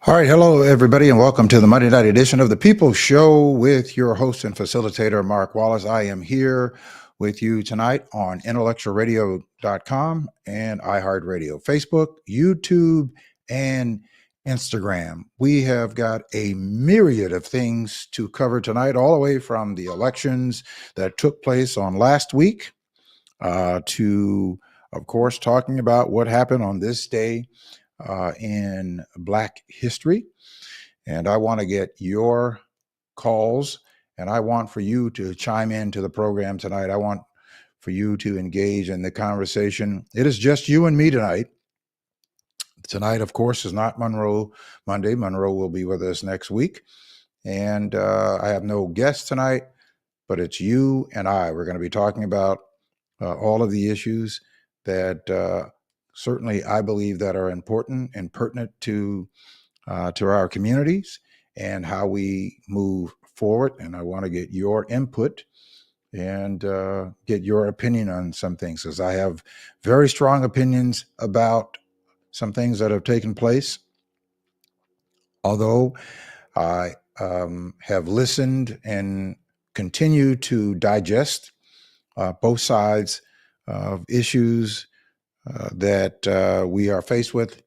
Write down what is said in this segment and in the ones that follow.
All right, hello everybody, and welcome to the Monday night edition of the People Show with your host and facilitator, Mark Wallace. I am here with you tonight on intellectualradio.com and iHeartRadio, Facebook, YouTube, and Instagram. We have got a myriad of things to cover tonight, all the way from the elections that took place on last week to, of course, talking about what happened on this day in Black history. And I want to get your calls, and I want for you to chime into the program tonight. I want for you to engage in the conversation. It is just you and me tonight. Tonight, of course, is not Monroe Monday. Monroe will be with us next week. And I have no guests tonight, but it's you and I. We're going to be talking about all of the issues that certainly I believe that are important and pertinent to our communities and how we move forward. And I want to get your input and get your opinion on some things, as I have very strong opinions about some things that have taken place. Although I have listened and continue to digest both sides of issues that we are faced with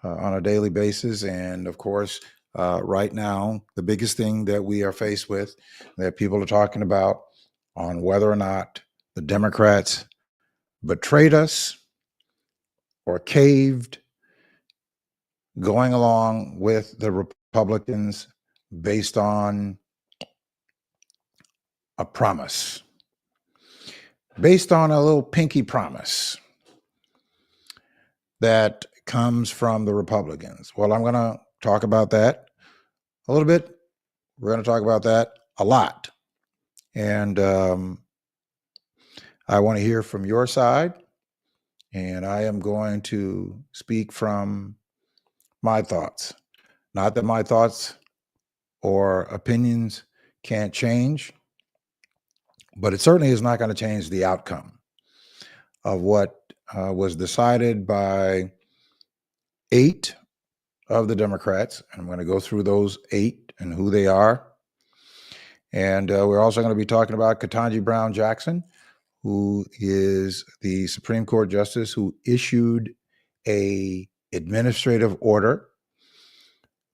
on a daily basis. And of course, right now, the biggest thing that we are faced with, that people are talking about, on whether or not the Democrats betrayed us or caved, going along with the Republicans based on a promise, based on a little pinky promise that comes from the Republicans. Well, I'm going to talk about that a little bit. We're going to talk about that a lot. And I want to hear from your side. And I am going to speak from my thoughts. Not that my thoughts or opinions can't change, but it certainly is not going to change the outcome of what was decided by 8 of the Democrats. And I'm going to go through those 8 and who they are. And we're also going to be talking about Ketanji Brown Jackson, who is the Supreme Court justice who issued a administrative order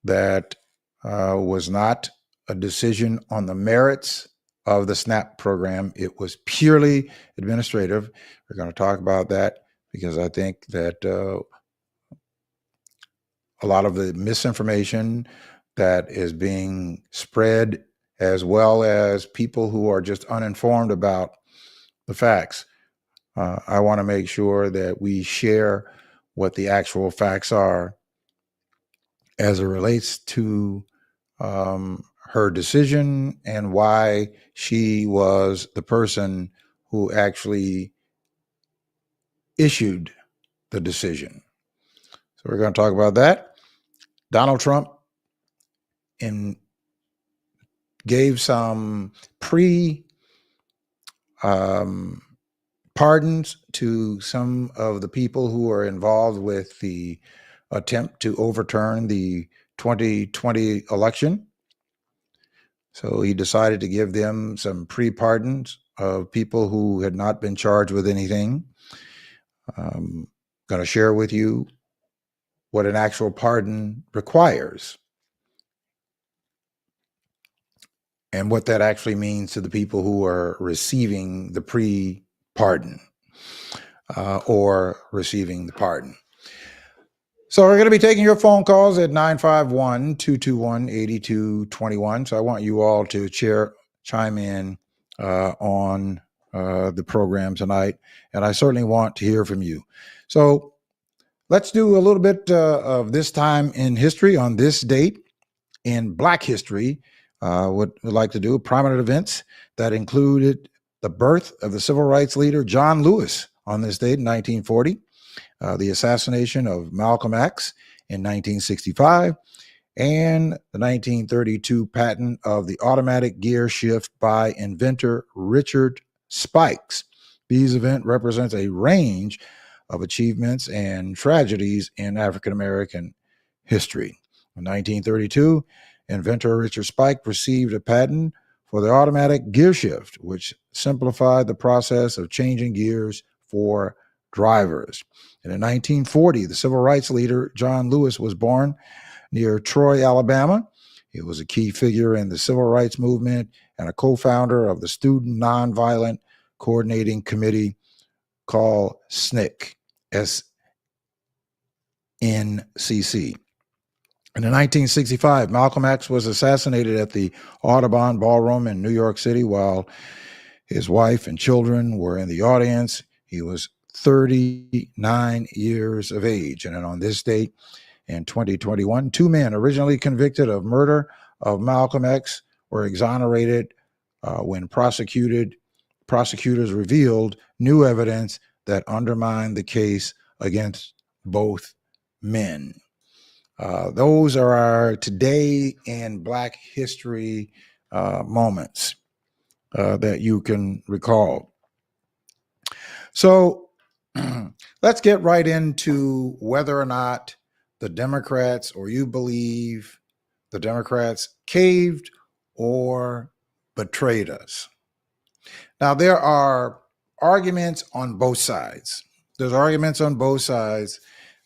that was not a decision on the merits of the SNAP program. It was purely administrative. We're going to talk about that because I think that a lot of the misinformation that is being spread, as well as people who are just uninformed about the facts, I want to make sure that we share what the actual facts are as it relates to her decision and why she was the person who actually issued the decision. So we're going to talk about that. Donald Trump gave some pardons to some of the people who are involved with the attempt to overturn the 2020 election. So he decided to give them some pre-pardons of people who had not been charged with anything. I'm going to share with you what an actual pardon requires and what that actually means to the people who are receiving the pre-pardon or receiving the pardon. So we're going to be taking your phone calls at 951-221-8221. So I want you all to chime in on the program tonight. And I certainly want to hear from you. So let's do a little bit of this time in history on this date in Black history. What we'd like to do, prominent events that included the birth of the civil rights leader John Lewis on this date in 1940. The assassination of Malcolm X in 1965, and the 1932 patent of the automatic gear shift by inventor Richard Spikes. These events represent a range of achievements and tragedies in African American history. In 1932, inventor Richard Spike received a patent for the automatic gear shift, which simplified the process of changing gears for drivers. And in 1940, the civil rights leader John Lewis was born near Troy, Alabama. He was a key figure in the civil rights movement and a co-founder of the Student Nonviolent Coordinating Committee called SNCC, S-N-C-C. And in 1965, Malcolm X was assassinated at the Audubon Ballroom in New York City while his wife and children were in the audience. He was 39 years of age. And then on this date, in 2021, two men originally convicted of murder of Malcolm X were exonerated when prosecutors revealed new evidence that undermined the case against both men. Those are our today in Black history moments that you can recall. So let's get right into whether or not the Democrats, or you believe the Democrats caved or betrayed us. Now, there are arguments on both sides. There's arguments on both sides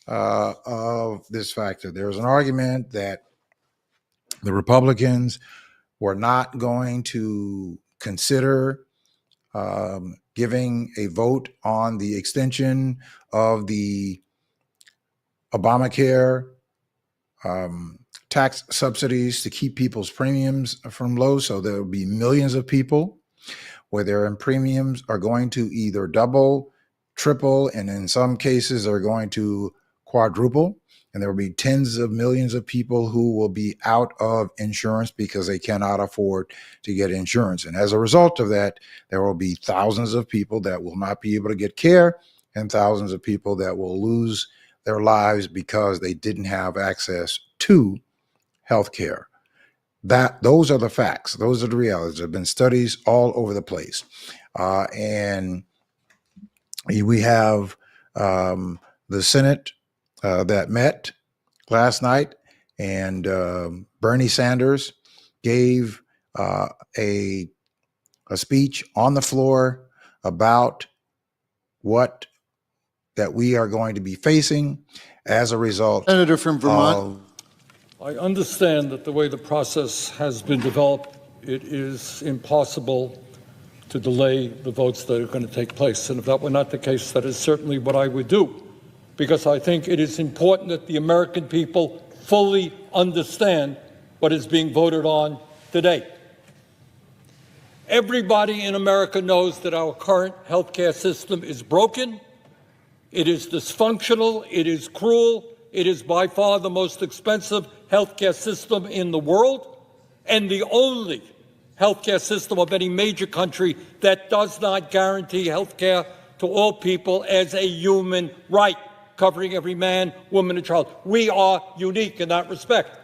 of this factor. There's an argument that the Republicans were not going to consider giving a vote on the extension of the Obamacare tax subsidies to keep people's premiums from low. So there will be millions of people where their premiums are going to either double, triple, and in some cases are going to quadruple. And there will be tens of millions of people who will be out of insurance because they cannot afford to get insurance. And as a result of that, there will be thousands of people that will not be able to get care and thousands of people that will lose their lives because they didn't have access to health care. Those are the facts. Those are the realities. There have been studies all over the place. And we have the Senate that met last night, and Bernie Sanders gave a speech on the floor about what that we are going to be facing as a result. Senator from Vermont. I understand that the way the process has been developed, it is impossible to delay the votes that are going to take place. And if that were not the case, that is certainly what I would do, because I think it is important that the American people fully understand what is being voted on today. Everybody in America knows that our current healthcare system is broken. It is dysfunctional. It is cruel. It is by far the most expensive healthcare system in the world, and the only healthcare system of any major country that does not guarantee healthcare to all people as a human right, covering every man, woman, and child. We are unique in that respect.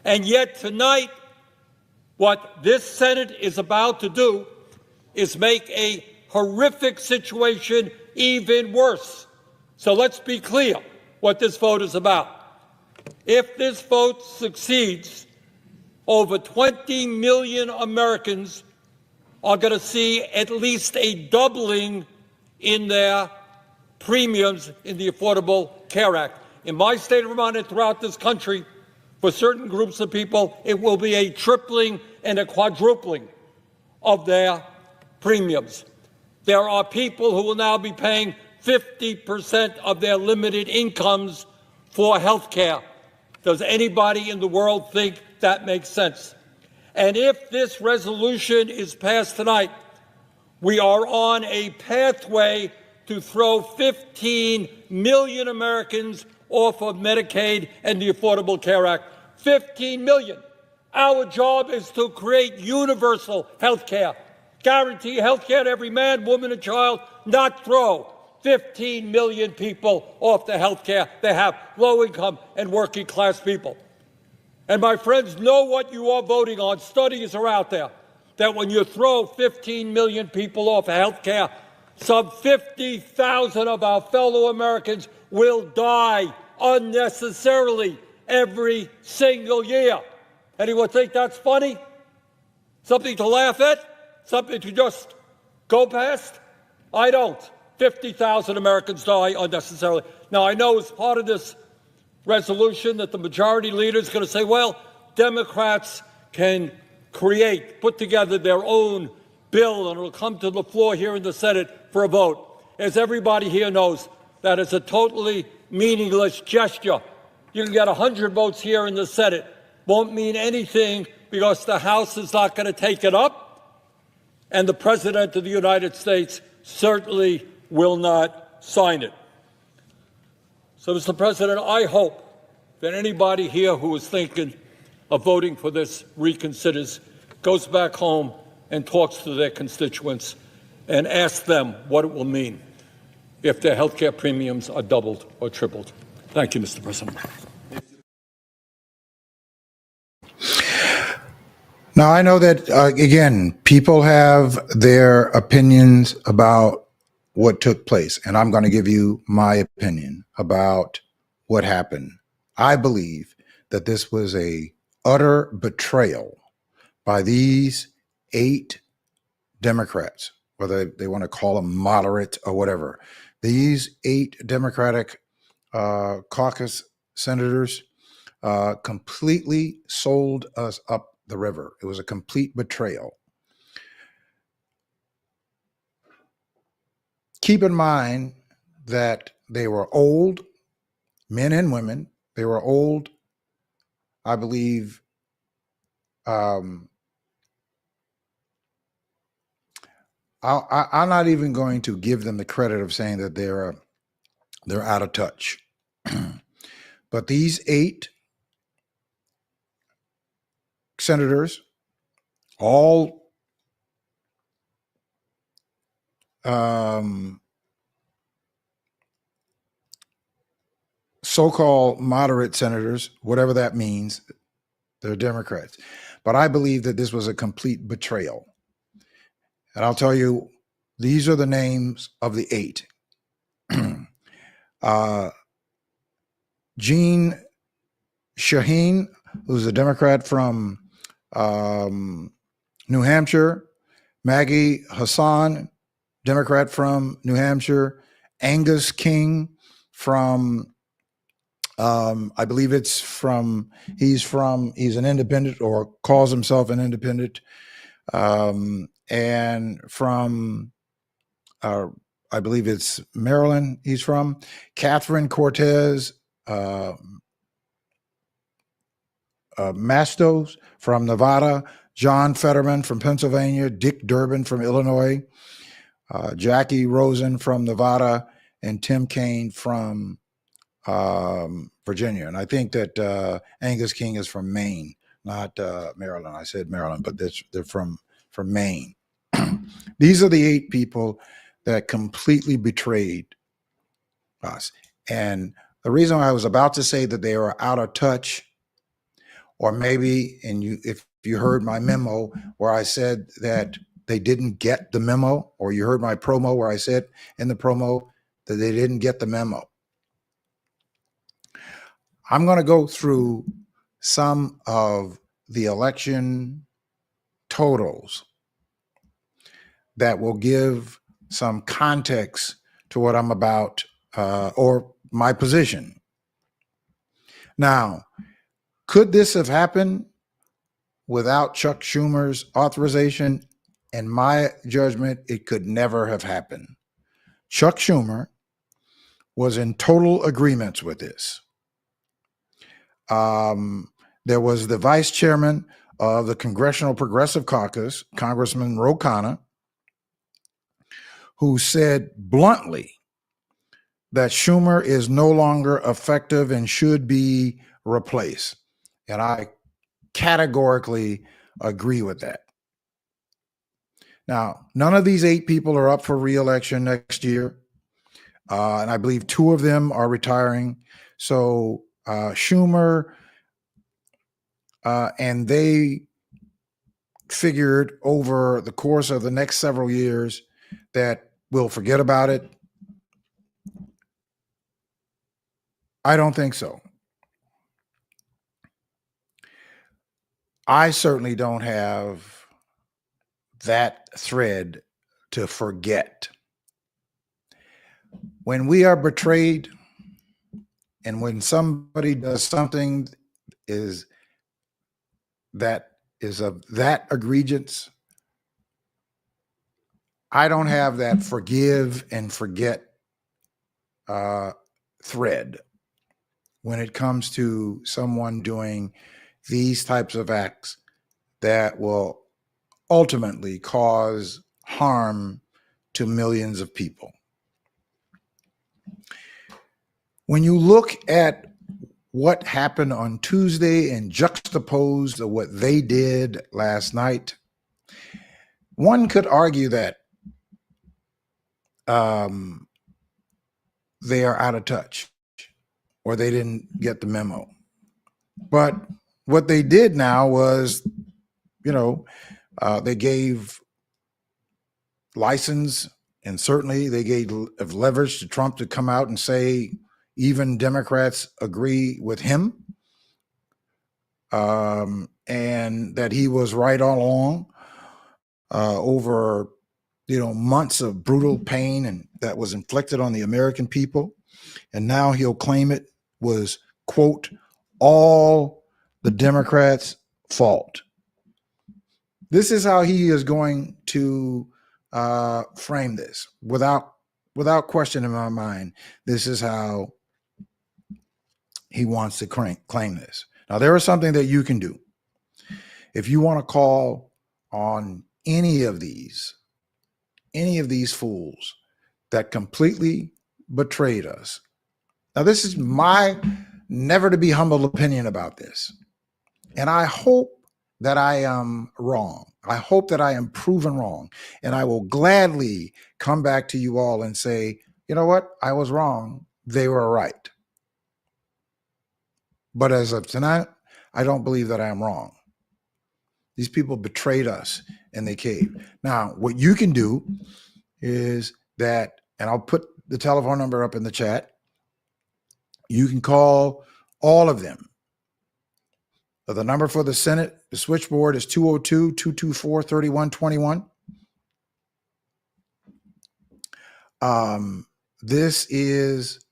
And yet tonight, what this Senate is about to do is make a horrific situation even worse. So let's be clear what this vote is about. If this vote succeeds, over 20 million Americans are going to see at least a doubling in their premiums in the Affordable Care Act. In my state of Vermont and throughout this country, for certain groups of people, it will be a tripling and a quadrupling of their premiums. There are people who will now be paying 50% of their limited incomes for health care. Does anybody in the world think that makes sense? And if this resolution is passed tonight, we are on a pathway to throw 15 million Americans off of Medicaid and the Affordable Care Act. 15 million. Our job is to create universal health care, guarantee health care to every man, woman, and child, not throw 15 million people off the health care they have, low-income and working-class people. And my friends, know what you are voting on. Studies are out there that when you throw 15 million people off of health care, some 50,000 of our fellow Americans will die unnecessarily every single year. Anyone think that's funny? Something to laugh at? Something to just go past? I don't. 50,000 Americans die unnecessarily. Now, I know as part of this resolution that the majority leader is going to say, well, Democrats can put together their own bill, and it'll come to the floor here in the Senate for a vote. As everybody here knows, that is a totally meaningless gesture. You can get 100 votes here in the Senate. Won't mean anything because the House is not going to take it up, and the President of the United States certainly will not sign it. So, Mr. President, I hope that anybody here who is thinking of voting for this reconsiders goes back home and talks to their constituents and asks them what it will mean if their health care premiums are doubled or tripled. Thank you, Mr. President. Now, I know that, again, people have their opinions about what took place, and I'm going to give you my opinion about what happened. I believe that this was a utter betrayal by these 8 Democrats, whether they want to call them moderate or whatever. These 8 Democratic caucus senators completely sold us up the river. It was a complete betrayal. Keep in mind that they were old, men and women. They were old, I believe, I'm not even going to give them the credit of saying that they're out of touch. But these 8 senators, all so-called moderate senators, whatever that means, they're Democrats. But I believe that this was a complete betrayal. And I'll tell you, these are the names of the 8. Jean Shaheen, who's a Democrat from New Hampshire. Maggie Hassan, Democrat from New Hampshire. Angus King from, I believe he's an independent or calls himself an independent. And from, I believe it's Maryland he's from. Catherine Cortez Mastos from Nevada. John Fetterman from Pennsylvania. Dick Durbin from Illinois. Jackie Rosen from Nevada. And Tim Kaine from Virginia. And I think that Angus King is from Maine, not Maryland. I said Maryland, but they're from Maine. These are the 8 people that completely betrayed us. And the reason I was about to say that they were out of touch, or maybe, if you heard my memo where I said that they didn't get the memo, or you heard my promo where I said in the promo that they didn't get the memo. I'm going to go through some of the election totals that will give some context to what I'm about, or my position. Now, could this have happened without Chuck Schumer's authorization? In my judgment, it could never have happened. Chuck Schumer was in total agreement with this. There was the vice chairman of the Congressional Progressive Caucus, Congressman Ro Khanna, who said bluntly that Schumer is no longer effective and should be replaced. And I categorically agree with that. Now, none of these 8 people are up for re-election next year. And I believe 2 of them are retiring. So Schumer and they figured over the course of the next several years that we'll forget about it. I don't think so. I certainly don't have that thread to forget. When we are betrayed and when somebody does something is that is of that egregious, I don't have that forgive and forget thread when it comes to someone doing these types of acts that will ultimately cause harm to millions of people. When you look at what happened on Tuesday and juxtapose to what they did last night, one could argue that they are out of touch or they didn't get the memo. But what they did now was, they gave license and certainly they gave leverage to Trump to come out and say even Democrats agree with him, and that he was right all along over months of brutal pain and that was inflicted on the American people. And now he'll claim it was, quote, all the Democrats' fault. This is how he is going to frame this without question in my mind. This is how he wants to claim this. Now, there is something that you can do. If you want to call on any of these fools that completely betrayed us. Now, this is my never to be humble opinion about this. And I hope that I am wrong. I hope that I am proven wrong. And I will gladly come back to you all and say, you know what? I was wrong. They were right. But as of tonight, I don't believe that I am wrong. These people betrayed us and they caved. Now, what you can do is that, and I'll put the telephone number up in the chat. You can call all of them. The number for the Senate, the switchboard is 202-224-3121. This is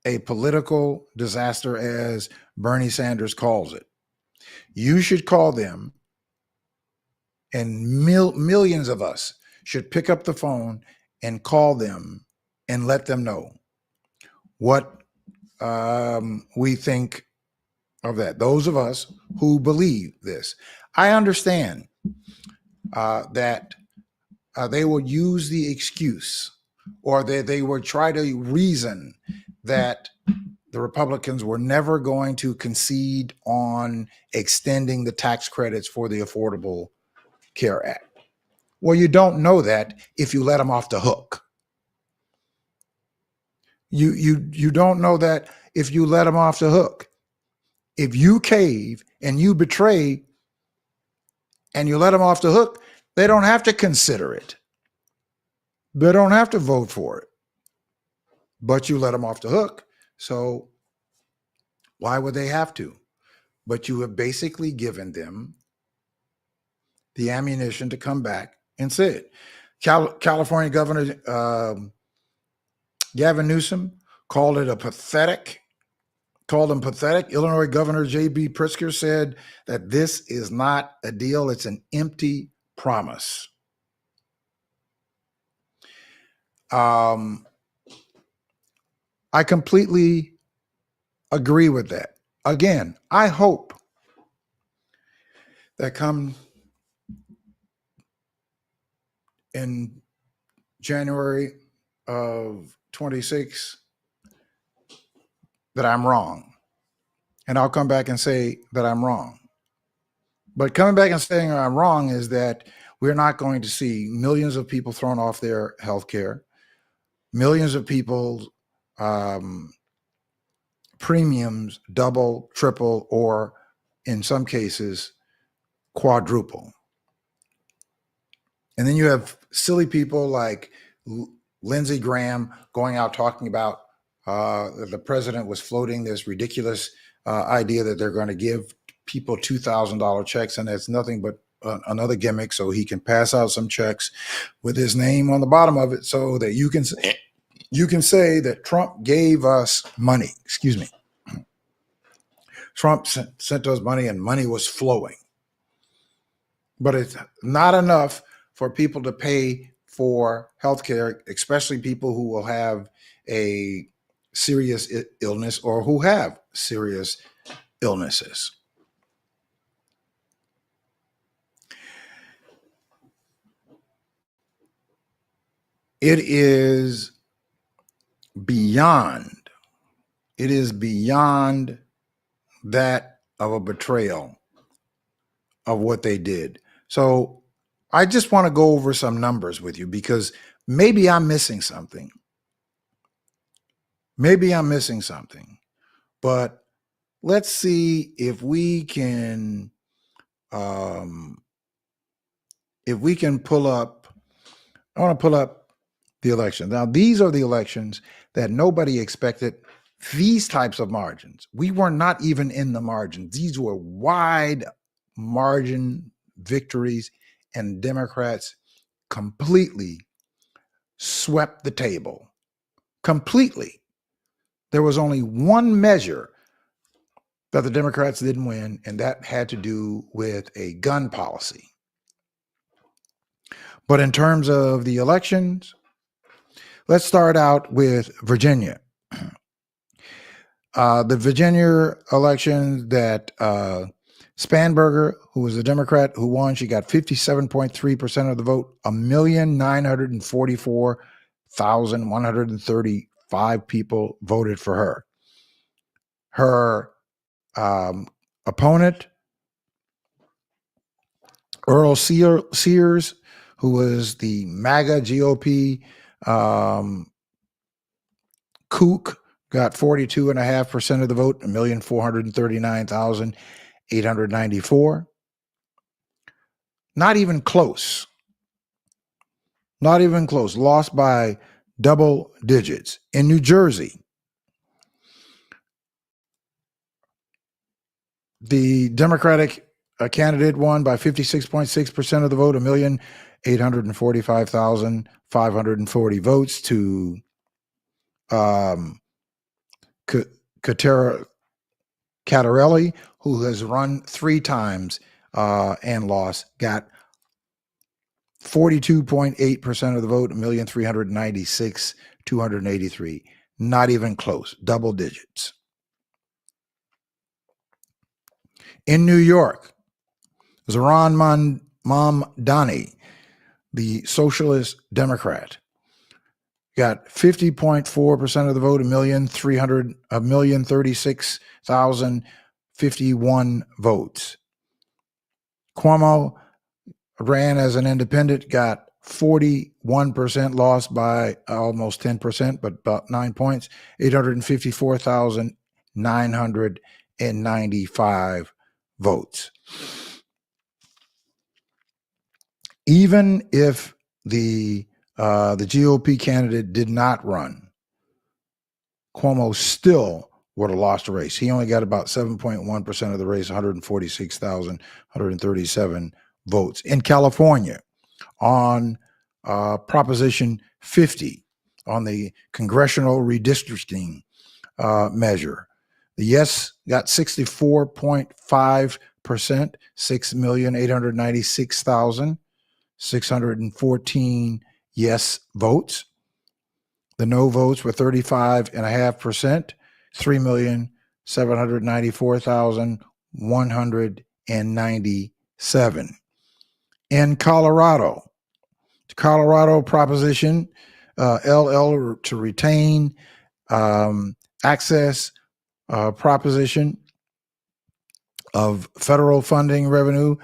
a political disaster, as Bernie Sanders calls it. You should call them, and millions of us should pick up the phone and call them and let them know what we think of that. Those of us who believe this. I understand that they will use the excuse or they will try to reason that the Republicans were never going to concede on extending the tax credits for the Affordable Care Act. Well, you don't know that if you let them off the hook. You don't know that if you let them off the hook. If you cave and you betray and you let them off the hook, they don't have to consider it. They don't have to vote for it. But you let them off the hook. So why would they have to? But you have basically given them the ammunition to come back and say it. California Governor Gavin Newsom called it pathetic. Illinois Governor J.B. Pritzker said that this is not a deal. It's an empty promise. I completely agree with that. Again, I hope that come in January of 26 that I'm wrong. And I'll come back and say that I'm wrong. But coming back and saying I'm wrong is that we're not going to see millions of people thrown off their health care, millions of people premiums double, triple, or in some cases, quadruple. And then you have silly people like Lindsey Graham going out talking about the president was floating this ridiculous idea that they're going to give people $2,000 checks, and that's nothing but another gimmick so he can pass out some checks with his name on the bottom of it so that you can say that Trump gave us money. Excuse me. Trump sent us money and money was flowing. But it's not enough for people to pay for healthcare, especially people who will have a serious illness or who have serious illnesses. It is beyond that of a betrayal of what they did. So I just want to go over some numbers with you because maybe I'm missing something. But let's see if we can pull up. I want to pull up the election. Now, these are the elections that nobody expected. These types of margins. We were not even in the margins. These were wide margin victories, and Democrats completely swept the table. Completely. There was only one measure that the Democrats didn't win, and that had to do with a gun policy. But in terms of the elections, let's start out with Virginia. The Virginia election that Spanberger, who was a Democrat who won, she got 57.3% of the vote. 1,944,135 people voted for her. Her opponent, Earl Sears, who was the MAGA GOP kook, got 42.5% of the vote, 1,439,894. Not even close. Lost by double digits. In New Jersey, the Democratic candidate won by 56.6% of the vote, 1,845,540 votes to Cattarelli, who has run 3 times and lost, got 42.8% of the vote, 1,396,283. Not even close, double digits. In New York, Zohran Mamdani, the Socialist Democrat, got 50.4% of the vote, 1,036,051 votes. Cuomo ran as an independent, got 41%, lost by almost 10%, but about 9 points, 854,995 votes. Even if the GOP candidate did not run, Cuomo still would have lost the race. He only got about 7.1% of the race, 146,137 votes. In California, on Proposition 50, on the congressional redistricting measure, the yes got 64.5%, 6,896,614 yes votes. The no votes were 35.5%, 3,794,197. In Colorado Proposition LL to retain access proposition of federal funding revenue,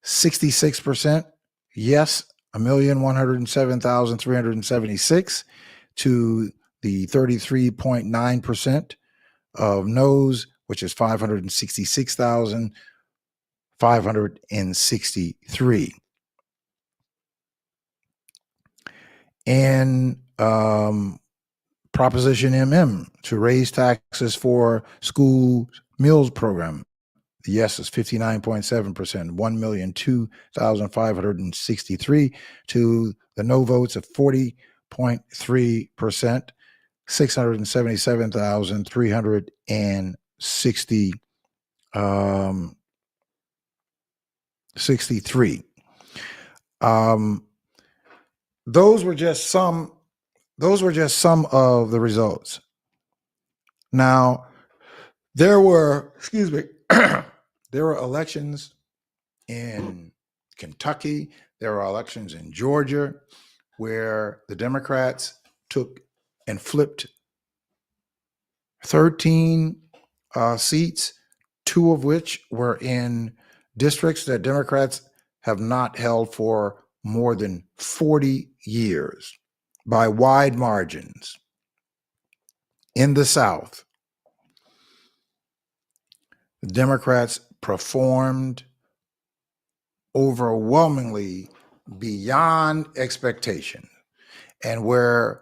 66%. Yes, 1,107,376 to the 33.9% of no's, which is 566,563. And Proposition MM to raise taxes for school meals program, The yes is 59.7%, 1,002,563 to the no votes of 40.3%, 677,363. Those were just some of the results. Now, there were elections in Kentucky, there were elections in Georgia where the Democrats took and flipped 13 seats, two of which were in districts that Democrats have not held for more than 40 years by wide margins. In the South, the Democrats performed overwhelmingly beyond expectation. And where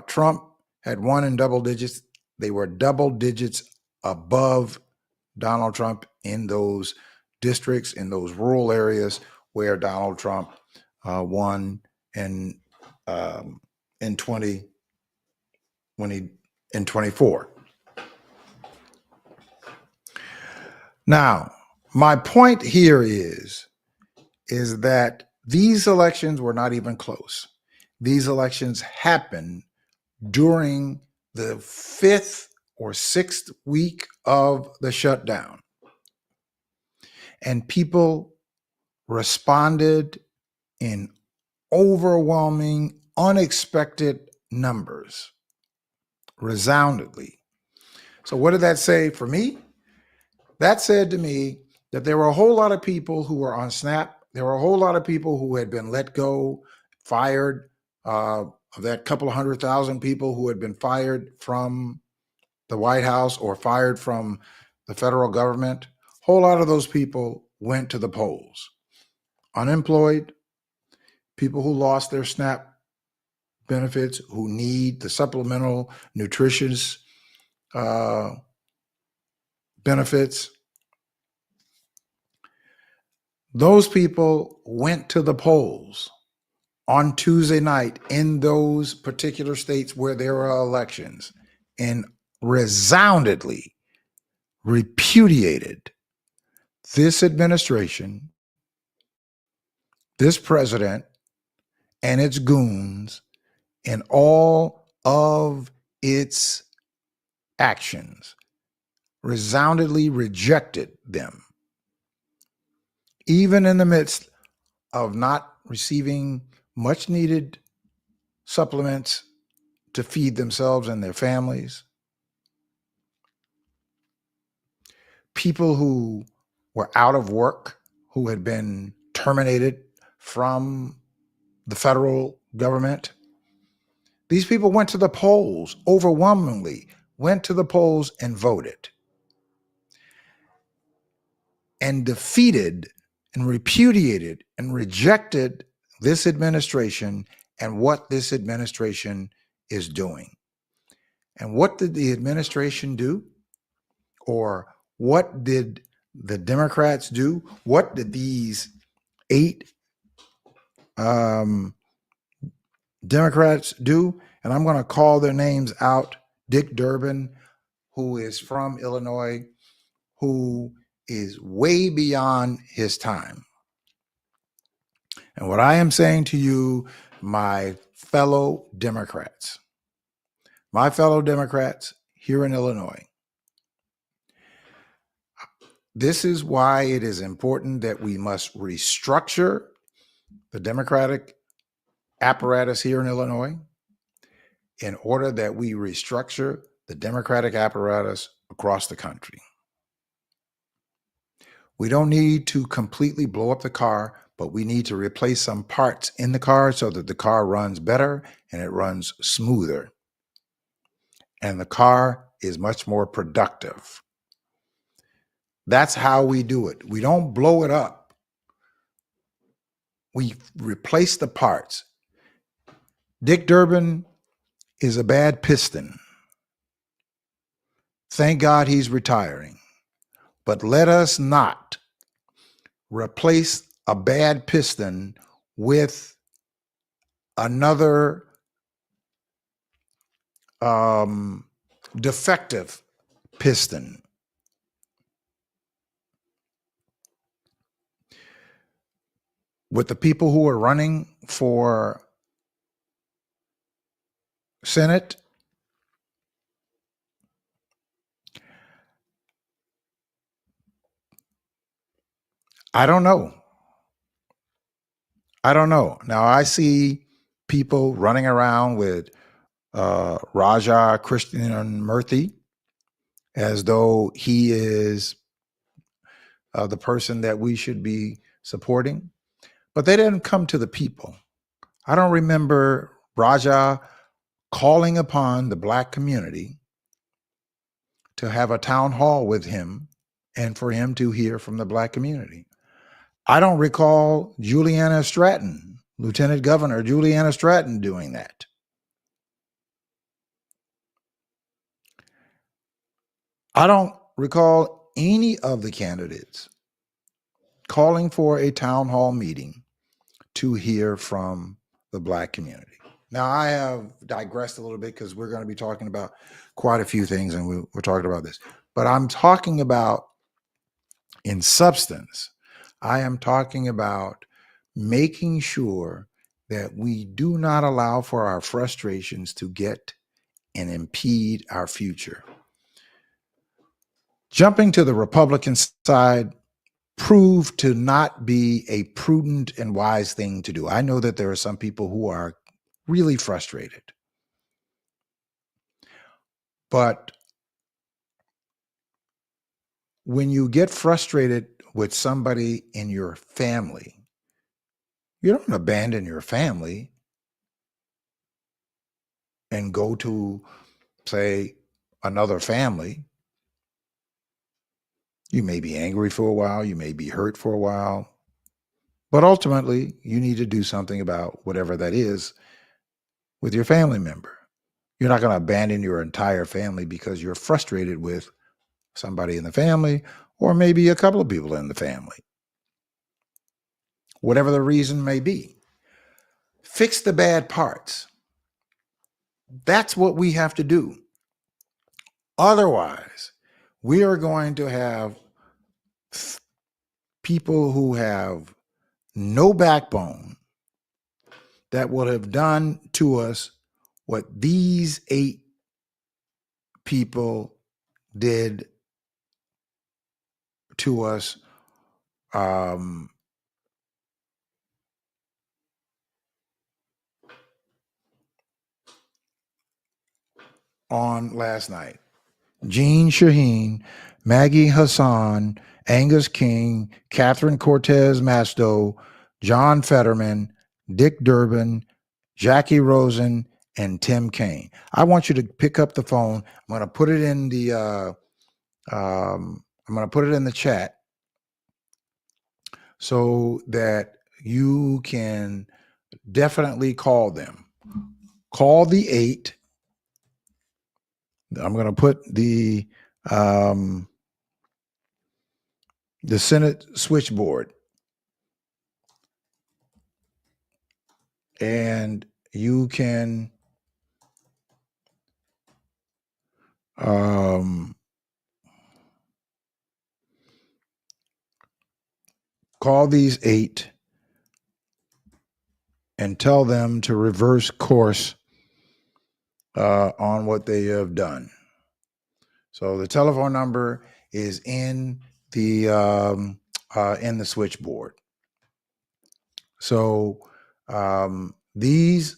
Trump had won in double digits, they were double digits above Donald Trump in those districts, in those rural areas where Donald Trump won in 24. Now, my point here is that these elections were not even close. These elections happened during the 5th or 6th week of the shutdown. And people responded in overwhelming, unexpected numbers, resoundingly. So what did that say for me? That said to me that there were a whole lot of people who were on SNAP. There were a whole lot of people who had been let go, fired, of that couple of 100,000 people who had been fired from the White House or fired from the federal government. A whole lot of those people went to the polls. Unemployed, people who lost their SNAP benefits, who need the supplemental nutritious benefits. Those people went to the polls on Tuesday night in those particular states where there were elections and resoundingly repudiated this administration, this president, and its goons and all of its actions, resoundingly rejected them. Even in the midst of not receiving much needed supplements to feed themselves and their families, people who were out of work, who had been terminated from the federal government, these people went to the polls, overwhelmingly went to the polls and voted, and defeated and repudiated and rejected this administration and what this administration is doing. And what did the administration do? Or what did the Democrats do? What did these 8 Democrats do? And I'm going to call their names out. Dick Durbin, who is from Illinois, who is way beyond his time. And what I am saying to you, my fellow Democrats here in Illinois, this is why it is important that we must restructure the Democratic apparatus here in Illinois in order that we restructure the Democratic apparatus across the country. We don't need to completely blow up the car, but we need to replace some parts in the car so that the car runs better and it runs smoother. And the car is much more productive. That's how we do it. We don't blow it up. We replace the parts. Dick Durbin is a bad piston. Thank God he's retiring. but let us not replace a bad piston with another defective piston. With the people who are running for Senate, I don't know. I don't know. Now I see people running around with Raja Krishnamurthy as though he is the person that we should be supporting, but they didn't come to the people. I don't remember Raja calling upon the Black community to have a town hall with him and for him to hear from the Black community. I don't recall Juliana Stratton, Lieutenant Governor Juliana Stratton, doing that. I don't recall any of the candidates calling for a town hall meeting to hear from the Black community. Now, I have digressed a little bit because we're going to be talking about quite a few things, and we're talking about this. But I'm talking about, in substance, I am talking about making sure that we do not allow for our frustrations to get and impede our future. Jumping to the Republican side proved to not be a prudent and wise thing to do. I know that there are some people who are really frustrated. But when you get frustrated with somebody in your family, you don't abandon your family and go to, say, another family. You may be angry for a while, you may be hurt for a while, but ultimately you need to do something about whatever that is with your family member. You're not going to abandon your entire family because you're frustrated with somebody in the family or maybe a couple of people in the family. Whatever the reason may be, fix the bad parts. That's what we have to do. Otherwise, we are going to have people who have no backbone that will have done to us what these 8 people did to us on last night. Jean Shaheen, Maggie Hassan, Angus King, Catherine Cortez Masto, John Fetterman, Dick Durbin, Jackie Rosen, and Tim Kaine. I want you to pick up the phone. I'm going to put it in the chat so that you can definitely call them. Call the 8. I'm going to put the Senate switchboard, and you can call these 8 and tell them to reverse course on what they have done. So the telephone number is in the switchboard. So these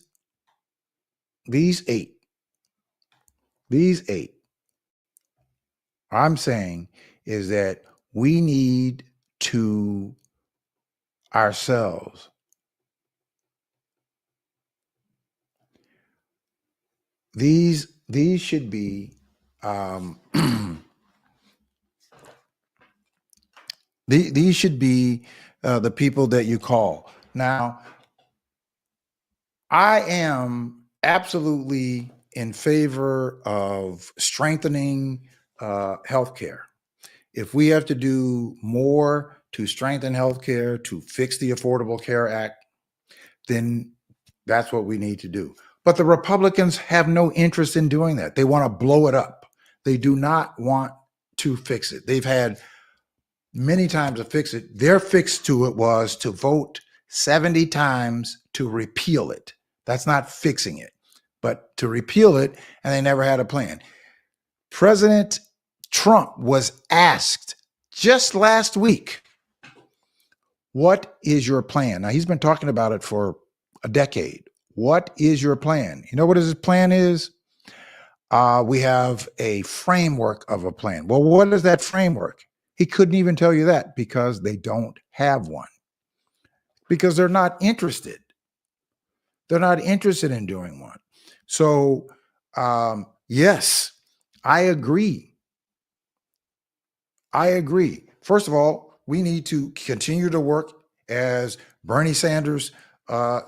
8, I'm saying is that we need to ourselves these should be these should be the people that you call. Now, I am absolutely in favor of strengthening healthcare. if we have to do more to strengthen healthcare, to fix the Affordable Care Act, then that's what we need to do. But the Republicans have no interest in doing that. They want to blow it up. They do not want to fix it. They've had many times to fix it. Their fix to it was to vote 70 times to repeal it. That's not fixing it, but to repeal it, and they never had a plan. President Trump was asked just last week, what is your plan? Now, he's been talking about it for a decade. What is your plan? You know what his plan is? We have a framework of a plan. Well, what is that framework? He couldn't even tell you that because they don't have one. Because they're not interested. They're not interested in doing one. So, yes, I agree. I agree. First of all, we need to continue to work, as Bernie Sanders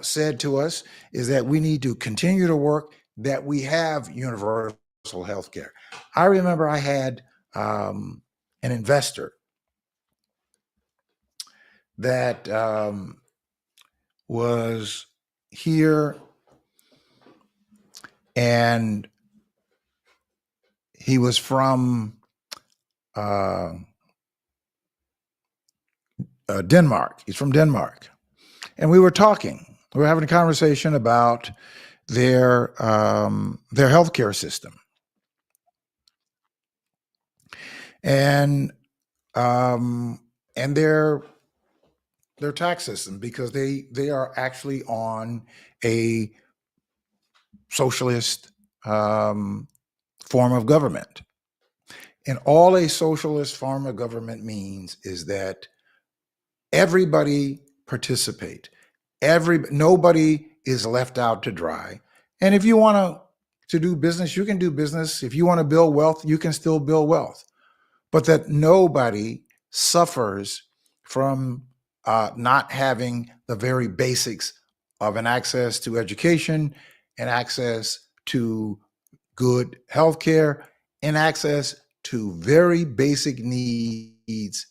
said to us, is that we need to continue to work that we have universal health care. I remember I had an investor that was here, and he was from Denmark. He's from Denmark. And we were talking. We were having a conversation about their healthcare system, and their tax system, because they are actually on a socialist form of government. And all a socialist form of government means is that everybody participate. Nobody is left out to dry. And if you want to do business, you can do business. If you want to build wealth, you can still build wealth. But that nobody suffers from not having the very basics of an access to education, and access to good health care, and access to very basic needs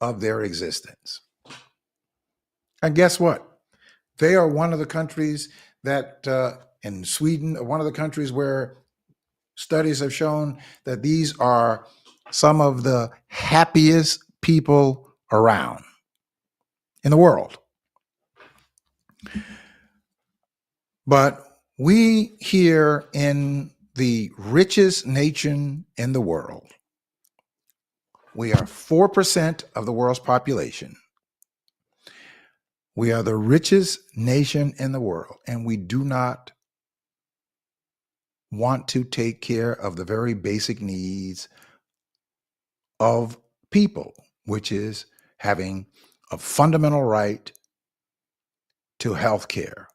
of their existence. And guess what? They are one of the countries that, in Sweden, one of the countries where studies have shown that these are some of the happiest people around in the world. But we here in the richest nation in the world, we are 4% of the world's population. We are the richest nation in the world, and we do not want to take care of the very basic needs of people, which is having a fundamental right to health care.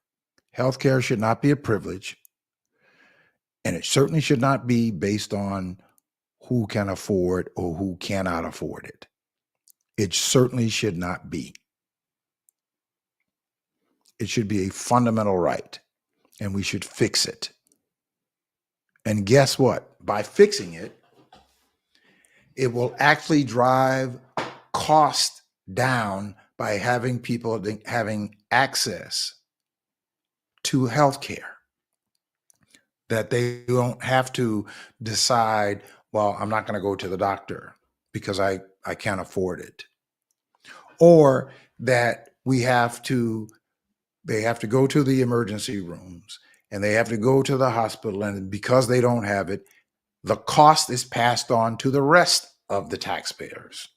Health care should not be a privilege, and it certainly should not be based on who can afford or who cannot afford it. It certainly should not be. It should be a fundamental right, and we should fix it. And guess what? By fixing it, it will actually drive cost down by having people having access to health care, that they don't have to decide, well, I'm not going to go to the doctor because I can't afford it. Or that they have to go to the emergency rooms, and they have to go to the hospital, and because they don't have it, the cost is passed on to the rest of the taxpayers,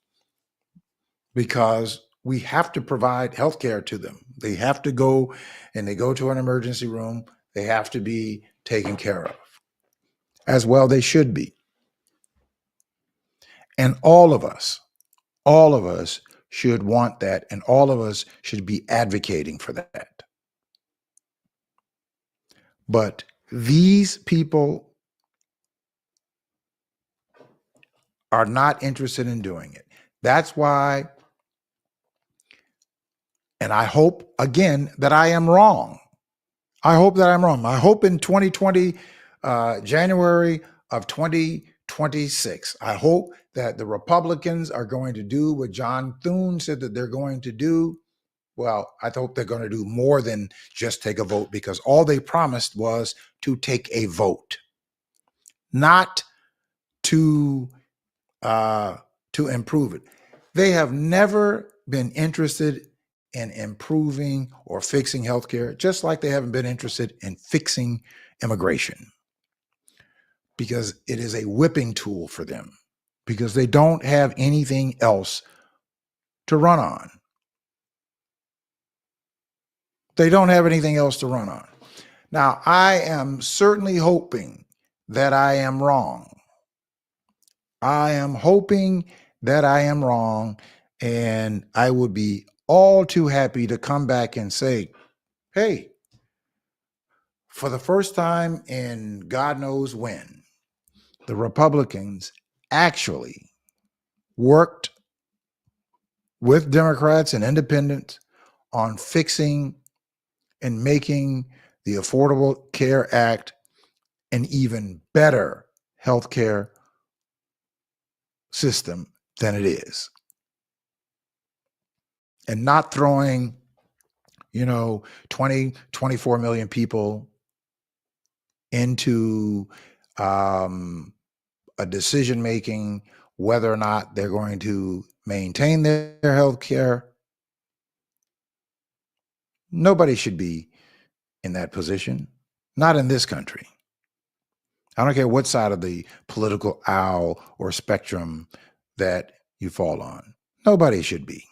because we have to provide health care to them. They have to go, and they go to an emergency room. They have to be taken care of, as well they should be. And all of us should want that, and all of us should be advocating for that. But these people are not interested in doing it. That's why, and I hope, again, that I am wrong. I hope that I'm wrong. I hope in 2020, January of 2020, 26. I hope that the Republicans are going to do what John Thune said that they're going to do. Well, I hope they're going to do more than just take a vote, because all they promised was to take a vote, not to improve it. They have never been interested in improving or fixing healthcare, just like they haven't been interested in fixing immigration, because it is a whipping tool for them, because they don't have anything else to run on. They don't have anything else to run on. Now, I am certainly hoping that I am wrong. I am hoping that I am wrong, and I would be all too happy to come back and say, hey, for the first time in God knows when, the Republicans actually worked with Democrats and independents on fixing and making the Affordable Care Act an even better healthcare system than it is. And not throwing, 20, 24 million people into a decision making whether or not they're going to maintain their health care. Nobody should be in that position, not in this country. I don't care what side of the political aisle or spectrum that you fall on. Nobody should be.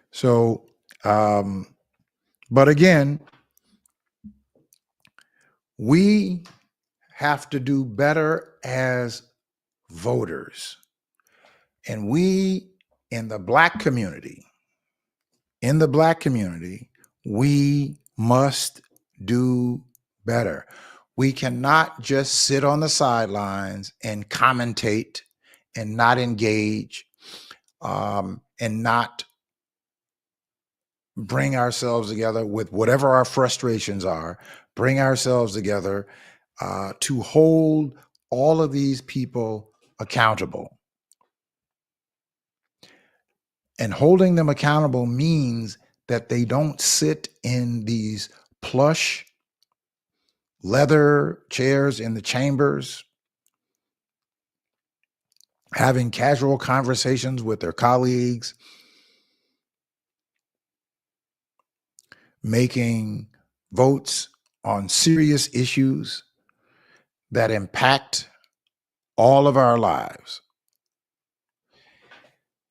So, but again, we have to do better as voters. And we in the Black community, we must do better. We cannot just sit on the sidelines and commentate and not engage, and not bring ourselves together with whatever our frustrations are, bring ourselves together to hold all of these people accountable. And holding them accountable means that they don't sit in these plush leather chairs in the chambers, having casual conversations with their colleagues, making votes on serious issues that impact all of our lives.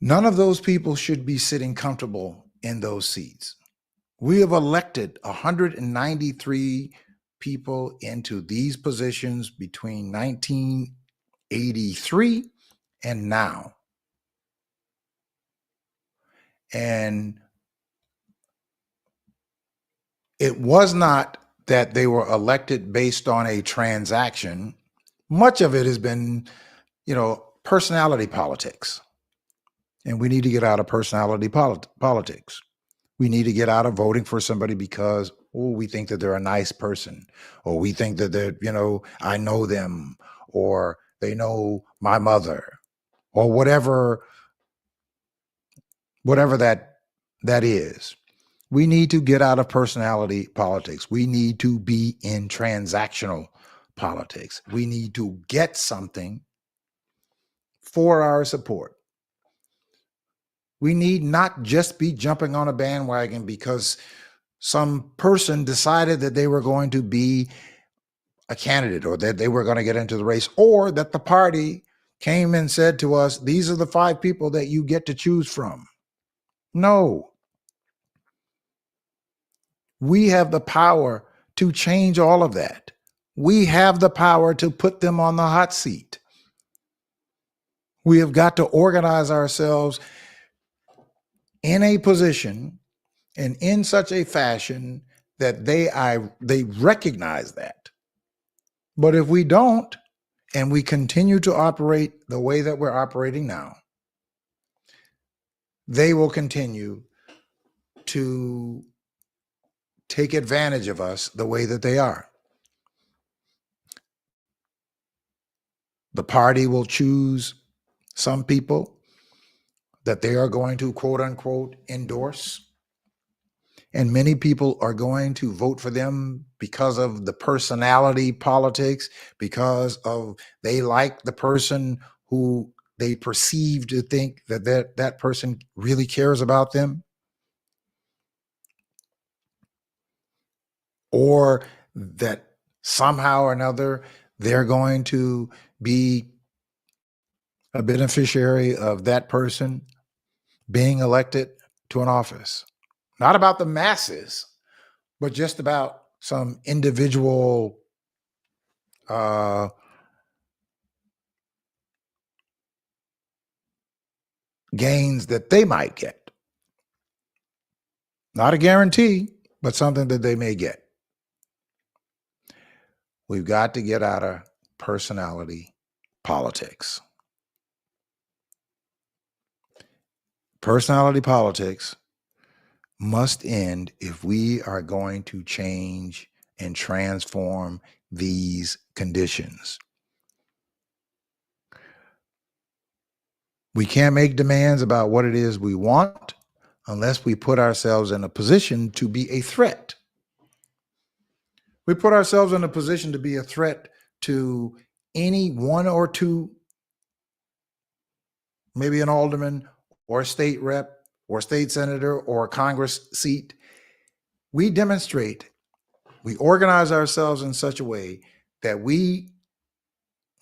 None of those people should be sitting comfortable in those seats. We have elected 193 people into these positions between 1983 and now. And it was not that they were elected based on a transaction. Much of it has been, personality politics. And we need to get out of personality politics. We need to get out of voting for somebody because, we think that they're a nice person, or we think that they're, I know them, or they know my mother, or whatever that is. We need to get out of personality politics. We need to be in transactional politics. We need to get something for our support. We need not just be jumping on a bandwagon because some person decided that they were going to be a candidate, or that they were going to get into the race, or that the party came and said to us, these are the 5 people that you get to choose from. No. We have the power to change all of that. We have the power to put them on the hot seat. We have got to organize ourselves in a position and in such a fashion that they recognize that. But if we don't, and we continue to operate the way that we're operating now, they will continue to take advantage of us the way that they are. The party will choose some people that they are going to, quote unquote, endorse. And many people are going to vote for them because of the personality politics, because of they like the person who they perceive to think that person really cares about them, or that somehow or another they're going to be a beneficiary of that person being elected to an office. Not about the masses, but just about some individual gains that they might get. Not a guarantee, but something that they may get. We've got to get out of personality politics. Personality politics must end if we are going to change and transform these conditions. We can't make demands about what it is we want unless we put ourselves in a position to be a threat. We put ourselves in a position to be a threat to any one or two, maybe an alderman or a state rep or a state senator or a Congress seat. We demonstrate, we organize ourselves in such a way that we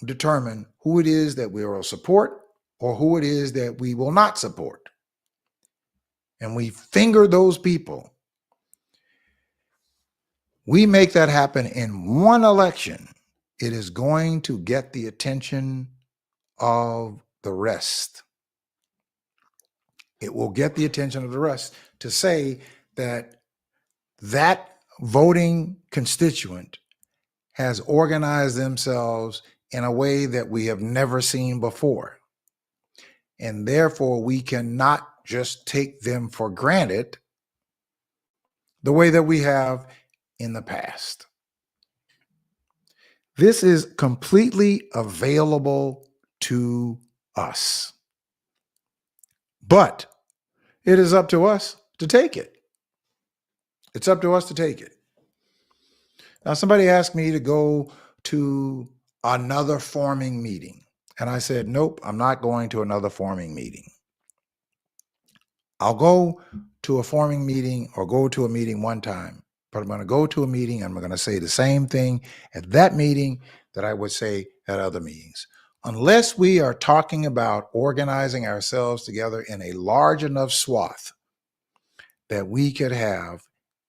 determine who it is that we will support or who it is that we will not support. And we finger those people. We make that happen in one election. It is going to get the attention of the rest. It will get the attention of the rest to say that that voting constituent has organized themselves in a way that we have never seen before. And therefore, we cannot just take them for granted the way that we have in the past. This is completely available to us. But it is up to us to take it. It's up to us to take it. Now, somebody asked me to go to another forming meeting. And I said, nope, I'm not going to another forming meeting. I'll go to a forming meeting or go to a meeting one time, but I'm going to go to a meeting and I'm going to say the same thing at that meeting that I would say at other meetings. Unless we are talking about organizing ourselves together in a large enough swath that we could have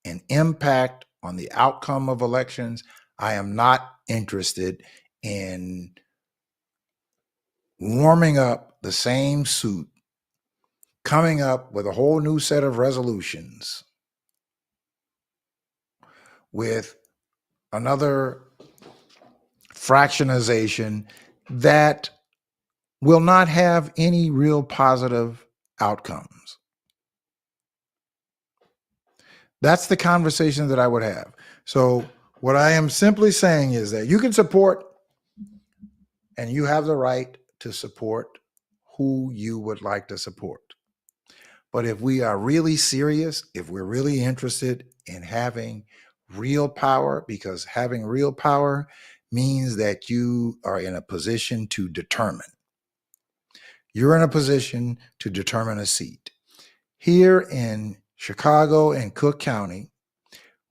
an impact on the outcome of elections, I am not interested in warming up the same suit, coming up with a whole new set of resolutions with another fractionization that will not have any real positive outcomes. That's the conversation that I would have. So what I am simply saying is that you can support, and you have the right to support who you would like to support. But if we are really serious, if we're really interested in having real power, because having real power means that you are in a position to determine. You're in a position to determine a seat. Here in Chicago and Cook County,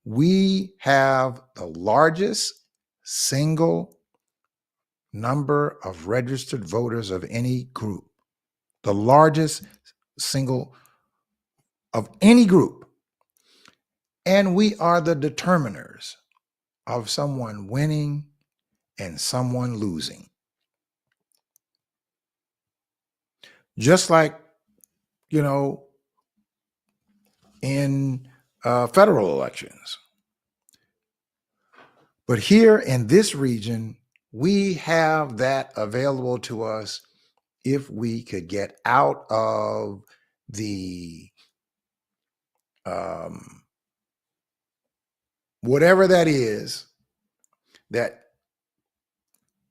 we have the largest single number of registered voters of any group, the largest single of any group. And we are the determiners of someone winning and someone losing. Just like, in federal elections. But here in this region, we have that available to us if we could get out of the whatever that is that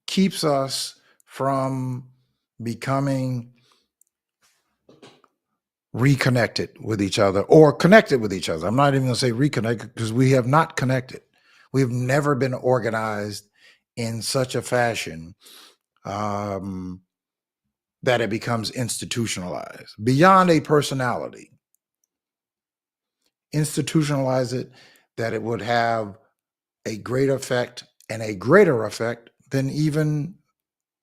keeps us from becoming reconnected with each other or connected with each other. I'm not even going to say reconnected because we have not connected. We've never been organized in such a fashion that it becomes institutionalized beyond a personality. Institutionalize it that it would have a great effect and a greater effect than even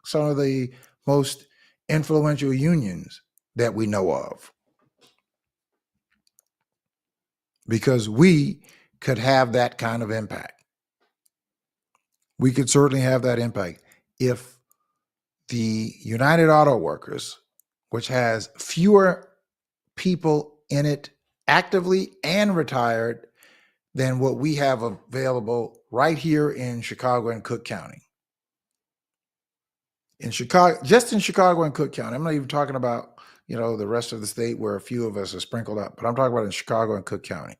some of the most influential unions that we know of. Because we could have that kind of impact. We could certainly have that impact if the United Auto Workers, which has fewer people in it actively and retired than what we have available right here in Chicago and Cook County. In Chicago, just in Chicago and Cook County. I'm not even talking about, the rest of the state where a few of us are sprinkled up, but I'm talking about in Chicago and Cook County.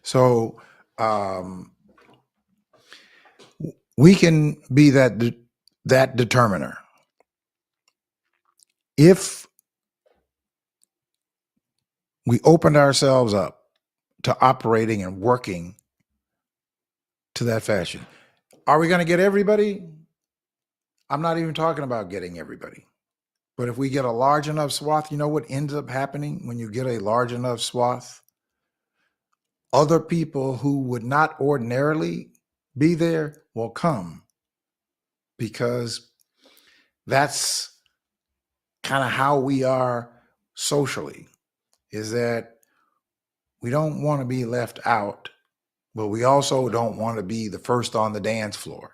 So we can be that determiner. If we opened ourselves up to operating and working to that fashion, are we going to get everybody? I'm not even talking about getting everybody. But if we get a large enough swath, you know what ends up happening when you get a large enough swath? Other people who would not ordinarily be there will come, because that's kind of how we are socially, is that we don't want to be left out, but we also don't want to be the first on the dance floor.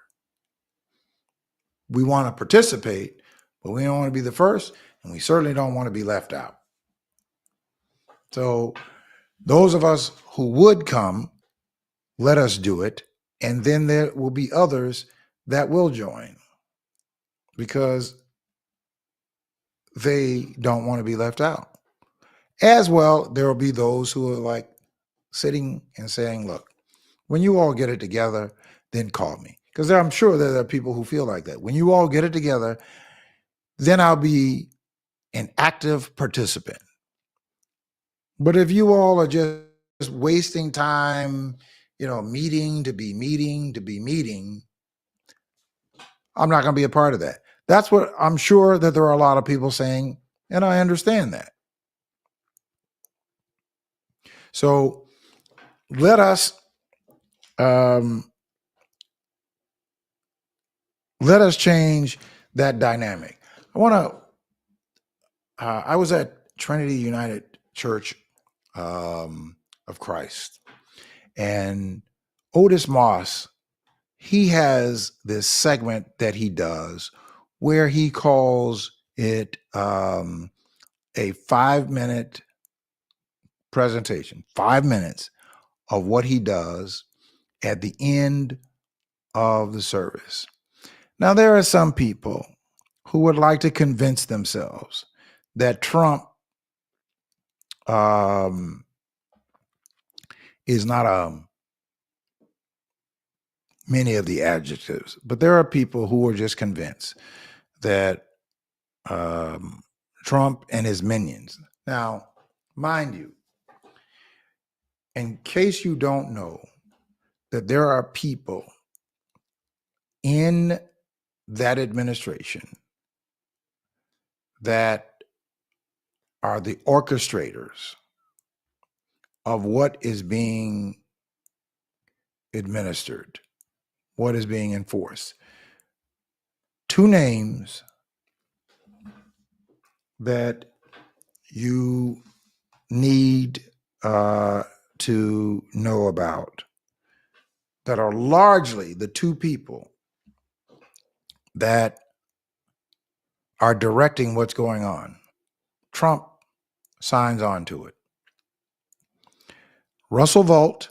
We want to participate, but we don't want to be the first, and we certainly don't want to be left out. So those of us who would come, let us do it, and then there will be others that will join because they don't want to be left out. As well, there will be those who are like sitting and saying, look, when you all get it together, then call me. Because I'm sure there are people who feel like that. When you all get it together, then I'll be an active participant. But if you all are just wasting time, meeting to be meeting, I'm not going to be a part of that. That's what I'm sure that there are a lot of people saying, and I understand that. So let us change that dynamic. I was at Trinity United Church of Christ, and Otis Moss, he has this segment that he does where he calls it a 5-minute presentation, 5 minutes of what he does at the end of the service. Now, there are some people who would like to convince themselves that Trump is not many of the adjectives, but there are people who are just convinced that Trump and his minions. Now, mind you, in case you don't know, that there are people in that administration that are the orchestrators of what is being administered, what is being enforced. 2 names that you need to know about that are largely the 2 people that are directing what's going on. Trump signs on to it. Russell Vought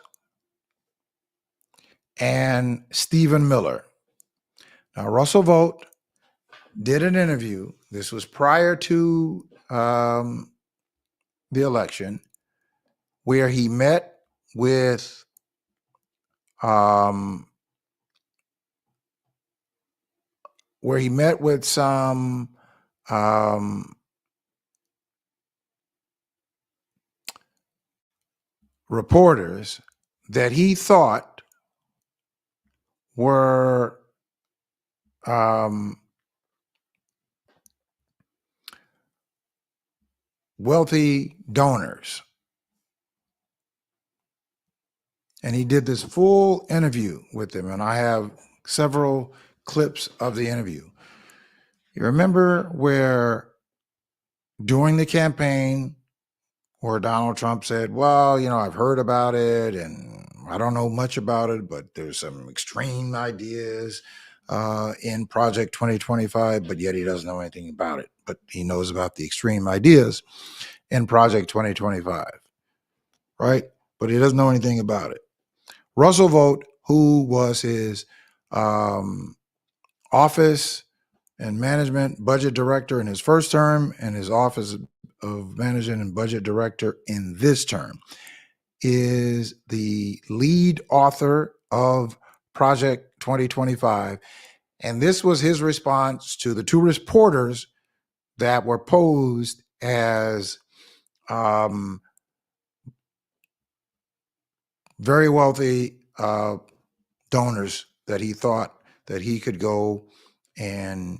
and Stephen Miller. Now, Russell Vought did an interview. This was prior to the election, where he met with where he met with some reporters that he thought were wealthy donors. And he did this full interview with them, and I have several clips of the interview. You remember where during the campaign where Donald Trump said, well, I've heard about it and I don't know much about it, but there's some extreme ideas in Project 2025, but yet he doesn't know anything about it. But he knows about the extreme ideas in Project 2025, right? But he doesn't know anything about it. Russell Vought, who was his office and management budget director in his first term and his office of management and budget director in this term, is the lead author of Project 2025. And this was his response to the two reporters that were posed as very wealthy donors that he thought that he could go and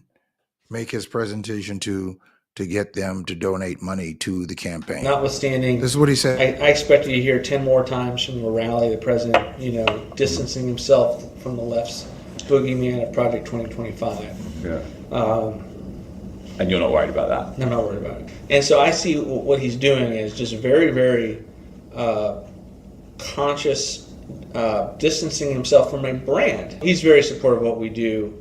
make his presentation to get them to donate money to the campaign. Notwithstanding, this is what he said. I expected to hear 10 more times from the rally, the president, distancing himself from the left's boogeyman of Project 2025. Yeah. And you're not worried about that? I'm not worried about it. And so I see what he's doing is just very, very conscious distancing himself from a brand. He's very supportive of what we do.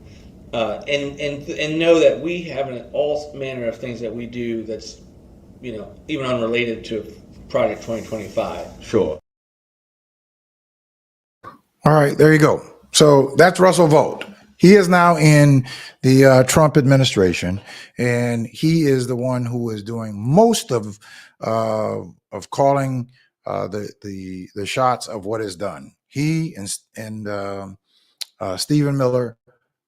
And know that we have all manner of things that we do that's, even unrelated to Project 2025. Sure. All right, there you go. So that's Russell Vought. He is now in the Trump administration, and he is the one who is doing most of calling the shots of what is done. He and Stephen Miller.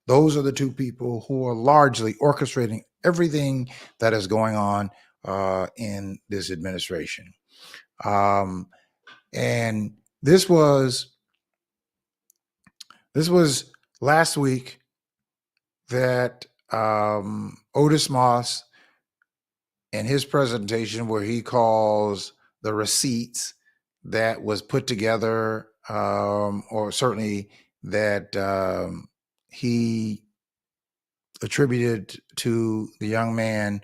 Those are the two people who are largely orchestrating everything that is going on in this administration. And this was last week that Otis Moss in his presentation, where he calls the receipts that was put together, or certainly that he attributed to the young man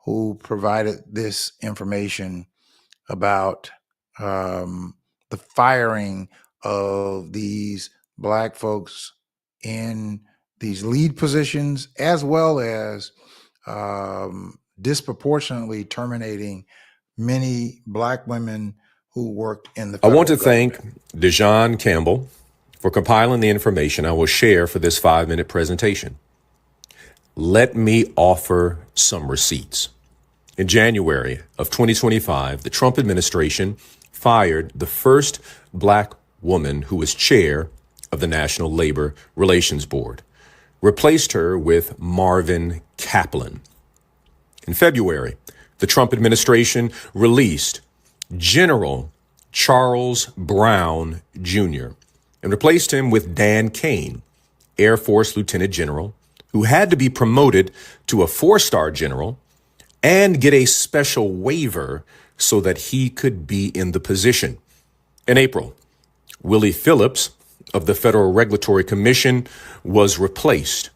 who provided this information about the firing of these Black folks in these lead positions, as well as disproportionately terminating many Black women who worked in the I want to government. thank Dejon Campbell for compiling the information I will share for this 5-minute presentation. Let me offer some receipts. In January of 2025, the Trump administration fired the first Black woman who was chair of the National Labor Relations Board, replaced her with Marvin Kaplan. In February, the Trump administration released General Charles Brown Jr. and replaced him with Dan Kane, Air Force Lieutenant General, who had to be promoted to a 4-star general and get a special waiver so that he could be in the position. In April, Willie Phillips of the Federal Regulatory Commission was replaced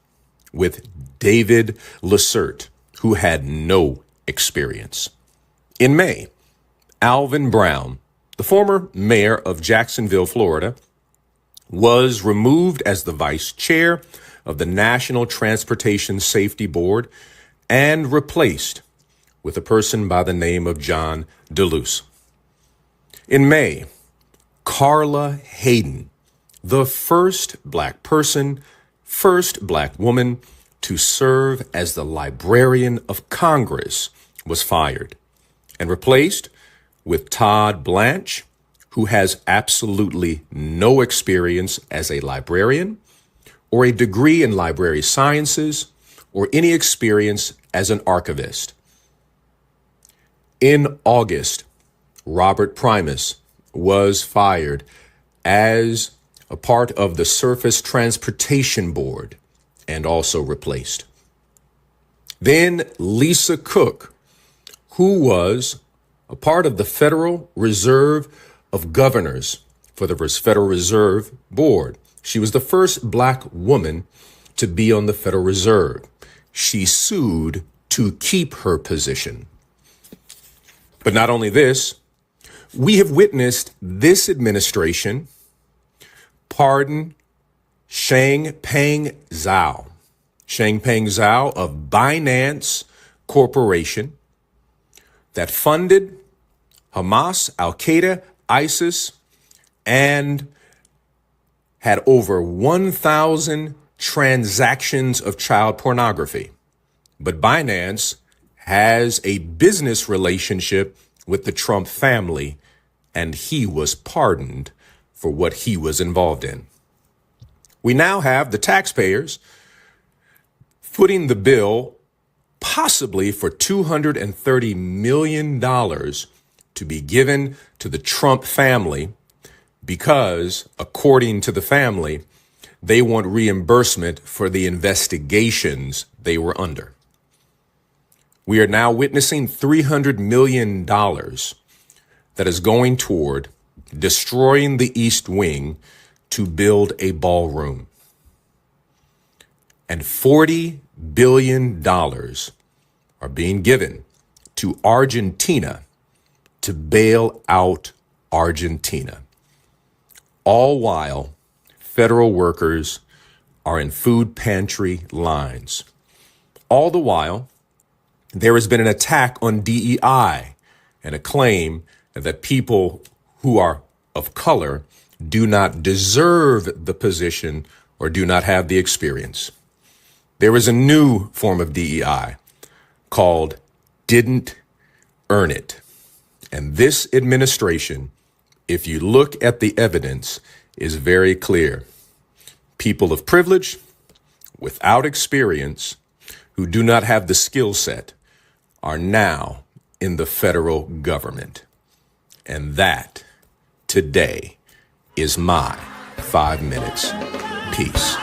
with David Lacerte, who had no experience. In May, Alvin Brown, the former mayor of Jacksonville, Florida, was removed as the vice chair of the National Transportation Safety Board and replaced with a person by the name of John DeLuce. In May, Carla Hayden, the first Black person, first Black woman to serve as the Librarian of Congress, was fired and replaced with Todd Blanche, who has absolutely no experience as a librarian or a degree in library sciences or any experience as an archivist. In August, Robert Primus was fired as a part of the Surface Transportation Board and also replaced. Then Lisa Cook, who was a part of the Federal Reserve of Governors for the Federal Reserve Board. She was the first Black woman to be on the Federal Reserve. She sued to keep her position. But not only this, we have witnessed this administration pardon Changpeng Zhao. Changpeng Zhao of Binance Corporation that funded Hamas, Al-Qaeda, ISIS, and had over 1,000 transactions of child pornography. But Binance has a business relationship with the Trump family, and he was pardoned for what he was involved in. We now have the taxpayers footing the bill possibly for $230 million to be given to the Trump family because, according to the family, they want reimbursement for the investigations they were under. We are now witnessing $300 million that is going toward destroying the East Wing to build a ballroom. And $40 billion are being given to Argentina to bail out Argentina. All while federal workers are in food pantry lines. All the while, there has been an attack on DEI and a claim that people who are of color do not deserve the position or do not have the experience. There is a new form of DEI called didn't earn it. And this administration, if you look at the evidence, is very clear. People of privilege, without experience, who do not have the skill set, are now in the federal government. And that, today, is my 5 minutes. Peace.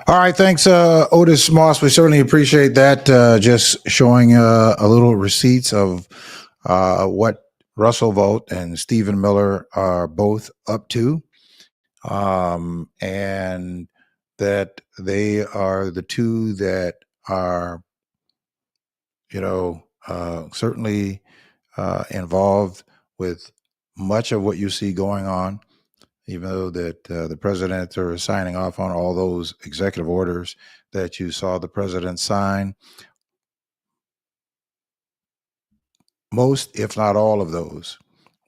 All right, thanks, Otis Moss. We certainly appreciate that. Just showing a little receipts of what Russell Vought and Stephen Miller are both up to, and that they are the two that are, certainly involved with much of what you see going on. Even though that the president are signing off on all those executive orders that you saw the president sign, most, if not all of those,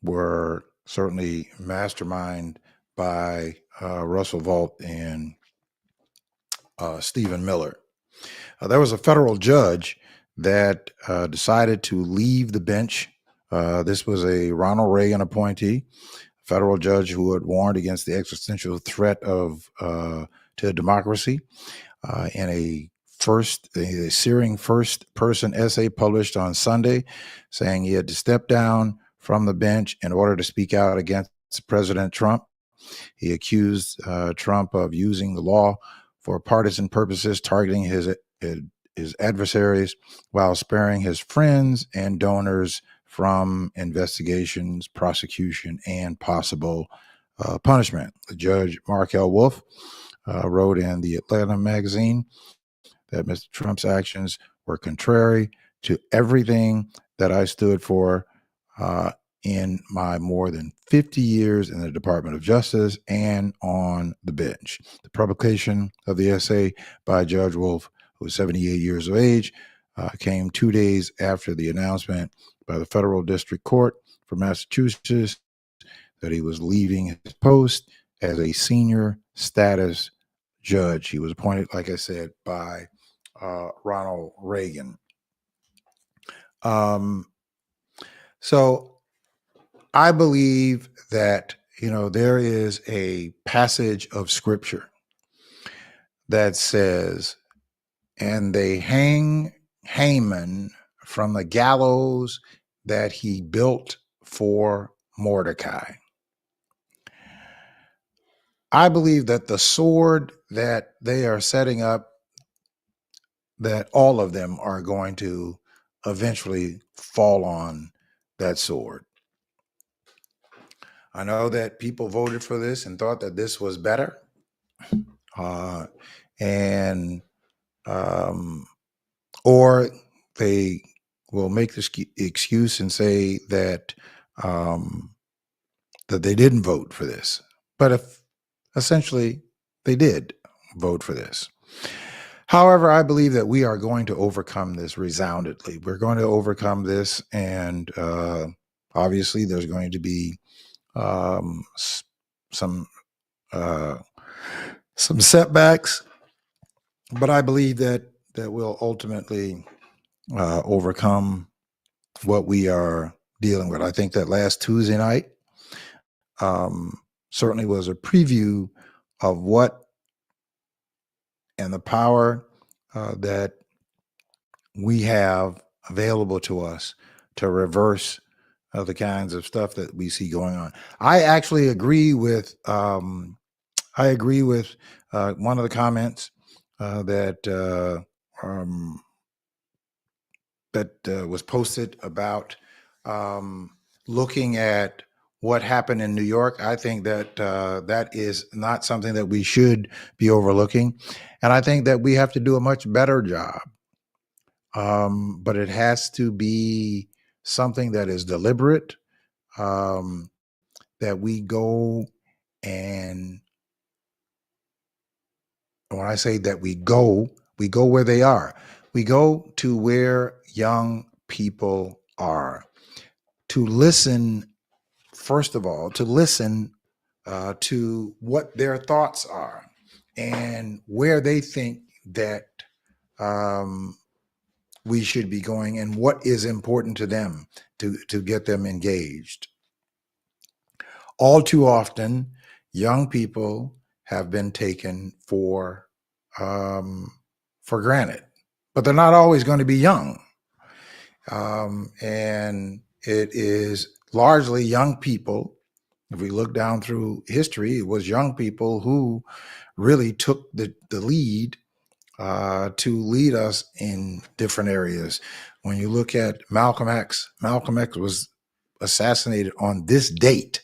were certainly masterminded by Russell Vought and Stephen Miller. There was a federal judge that decided to leave the bench. This was a Ronald Reagan appointee, federal judge who had warned against the existential threat to democracy in a searing first-person essay published on Sunday, saying he had to step down from the bench in order to speak out against President Trump. He accused Trump of using the law for partisan purposes, targeting his adversaries while sparing his friends and donors from investigations, prosecution, and possible punishment. The judge, Mark L. Wolf, wrote in the Atlanta magazine that Mr. Trump's actions were contrary to everything that I stood for in my more than 50 years in the Department of Justice and on the bench. The publication of the essay by Judge Wolf, who was 78 years of age, came 2 days after the announcement by the Federal District Court for Massachusetts that he was leaving his post as a senior status judge. He was appointed, like I said, by Ronald Reagan. So I believe that, there is a passage of scripture that says, and they hang Haman from the gallows that he built for Mordecai. I believe that the sword that they are setting up, that all of them are going to eventually fall on that sword. I know that people voted for this and thought that this was better. And or they will make this excuse and say that that they didn't vote for this. But if essentially they did vote for this. However, I believe that we are going to overcome this resoundingly. We're going to overcome this, and obviously there's going to be some setbacks, but I believe that we'll ultimately overcome what we are dealing with. I think that last Tuesday night certainly was a preview of what and the power that we have available to us to reverse the kinds of stuff that we see going on. I actually agree with one of the comments that was posted about looking at what happened in New York. I think that that is not something that we should be overlooking. And I think that we have to do a much better job. But it has to be something that is deliberate, that we go, and when I say that we go where they are. We go to where young people are, to listen, first of all, to listen to what their thoughts are and where they think that we should be going and what is important to them to get them engaged. All too often, young people have been taken for granted, but they're not always going to be young. And it is largely young people. If we look down through history, it was young people who really took the lead to lead us in different areas. When you look at Malcolm X was assassinated on this date,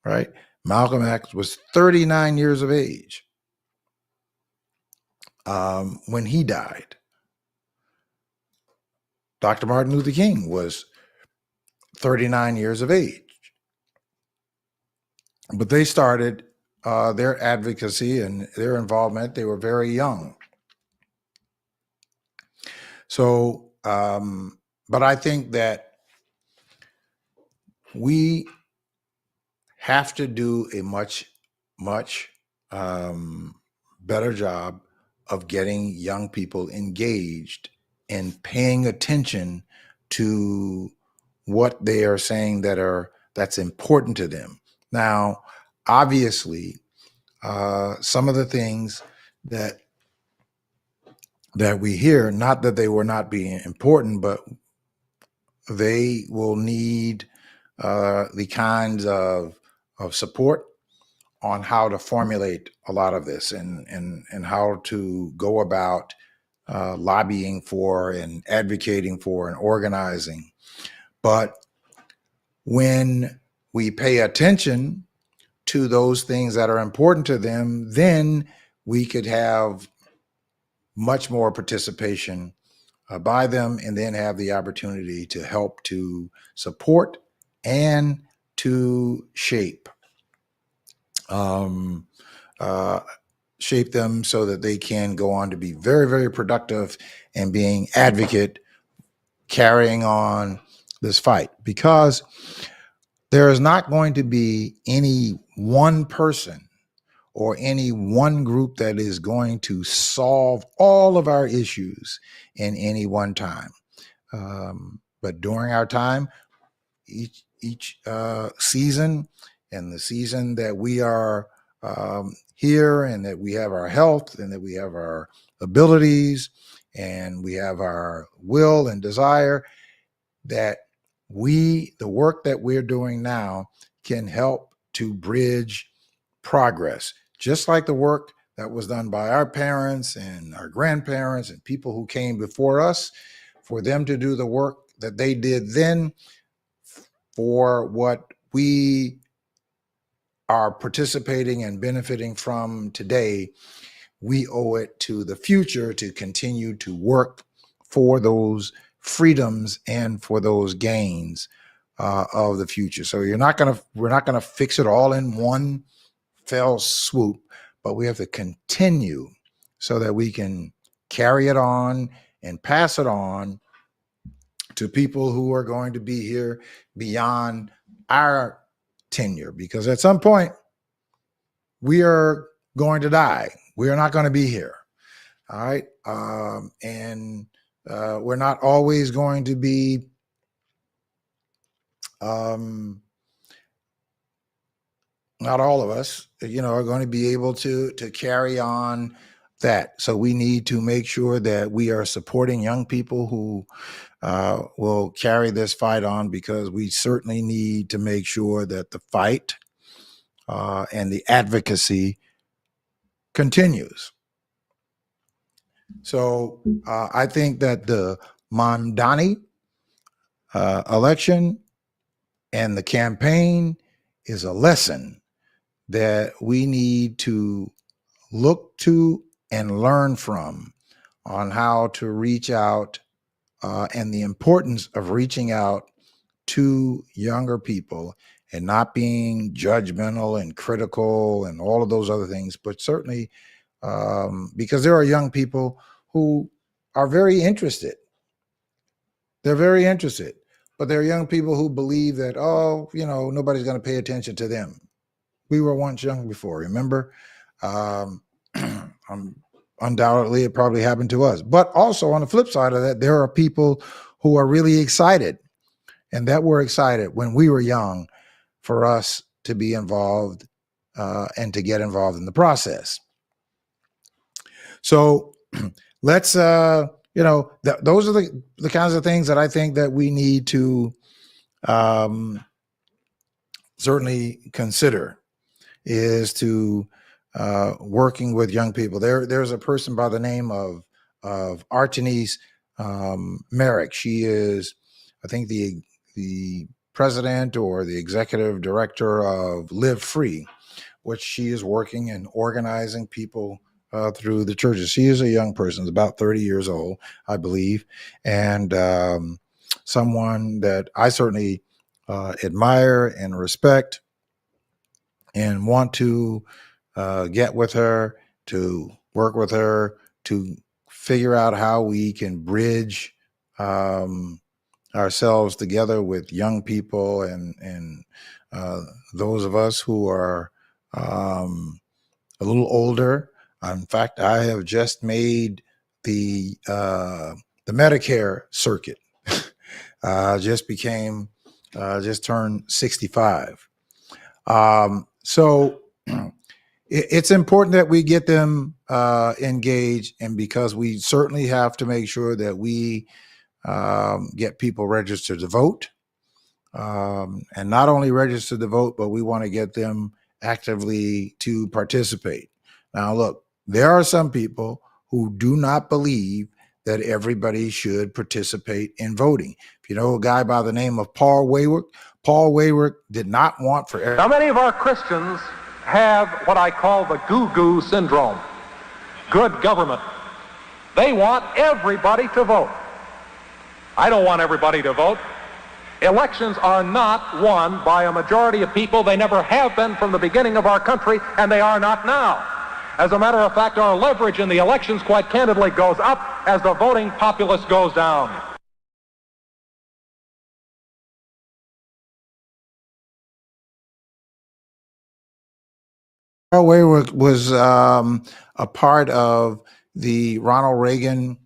right? Malcolm X was 39 years of age when he died. Dr. Martin Luther King was 39 years of age. But they started their advocacy and their involvement. They were very young. So, but I think that we have to do a much better job of getting young people engaged and paying attention to what they are saying that's important to them. Now, obviously, some of the things that we hear, not that they were not being important, but they will need the kinds of support on how to formulate a lot of this and how to go about lobbying for and advocating for and organizing. But when we pay attention to those things that are important to them, then we could have much more participation by them, and then have the opportunity to help to support and to shape them so that they can go on to be very, very productive and being advocate, carrying on this fight. Because there is not going to be any one person or any one group that is going to solve all of our issues in any one time. But during our time, each season, and the season that we are here, and that we have our health, and that we have our abilities, and we have our will and desire, that the work that we're doing now can help to bridge progress, just like the work that was done by our parents and our grandparents and people who came before us, for them to do the work that they did then, for what we are participating and benefiting from today. We owe it to the future to continue to work for those freedoms and for those gains of the future. So we're not gonna fix it all in one fell swoop, but we have to continue so that we can carry it on and pass it on to people who are going to be here beyond our tenure, because at some point we are going to die. We are not going to be here. All right. And we're not always going to be not all of us, are going to be able to carry on that. So we need to make sure that we are supporting young people who will carry this fight on, because we certainly need to make sure that the fight and the advocacy continues. So I think that the Mamdani election and the campaign is a lesson that we need to look to and learn from, on how to reach out and the importance of reaching out to younger people and not being judgmental and critical and all of those other things, but certainly because there are young people who are very interested. They're very interested, but there are young people who believe that, nobody's going to pay attention to them. We were once young before, remember? Undoubtedly, it probably happened to us. But also on the flip side of that, there are people who are really excited, and that were excited when we were young, for us to be involved and to get involved in the process. So let's, those are the kinds of things that I think that we need to certainly consider, is to working with young people. There's a person by the name of Artenice Merrick. She is, I think, the president or the executive director of Live Free, which she is working and organizing people through the churches. She is a young person, about 30 years old, I believe, and someone that I certainly admire and respect, and want to get with her, to work with her, to figure out how we can bridge ourselves together with young people and those of us who are a little older. In fact, I have just made the Medicare circuit. Just turned 65. So it's important that we get them engaged, and because we certainly have to make sure that we get people registered to vote, and not only registered to vote, but we want to get them actively to participate. Now, look, there are some people who do not believe that everybody should participate in voting. If you know a guy by the name of Paul Wayward did not want for Now, many of our Christians have what I call the goo-goo syndrome, good government. They want everybody to vote. I don't want everybody to vote. Elections are not won by a majority of people. They never have been from the beginning of our country, and they are not now. As a matter of fact, our leverage in the elections, quite candidly, goes up as the voting populace goes down. Paul Wayward was a part of the Ronald Reagan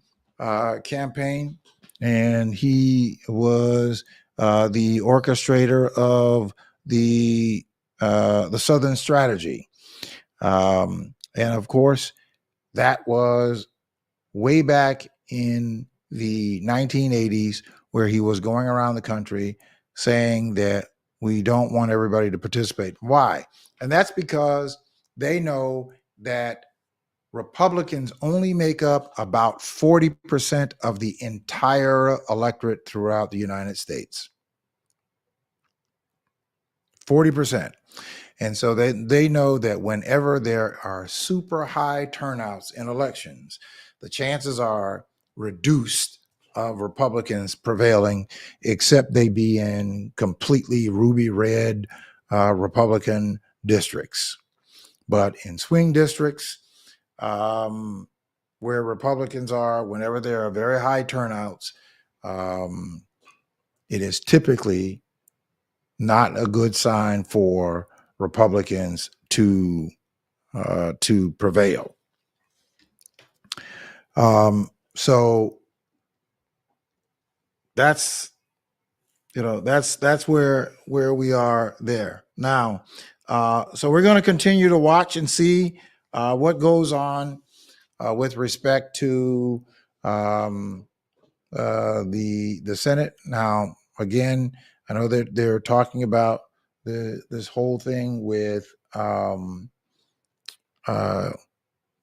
campaign, and he was the orchestrator of the the Southern Strategy. And of course, that was way back in the 1980s, where he was going around the country saying that we don't want everybody to participate. Why? And that's because they know that Republicans only make up about 40% of the entire electorate throughout the United States. 40%. And so they know that whenever there are super high turnouts in elections, the chances are reduced of Republicans prevailing, except they be in completely ruby red Republican districts. But in swing districts, where Republicans are, whenever there are very high turnouts, it is typically not a good sign for Republicans to prevail. So that's that's where we are there now. So we're going to continue to watch and see what goes on with respect to the Senate. Now, again, I know that they're talking about this whole thing with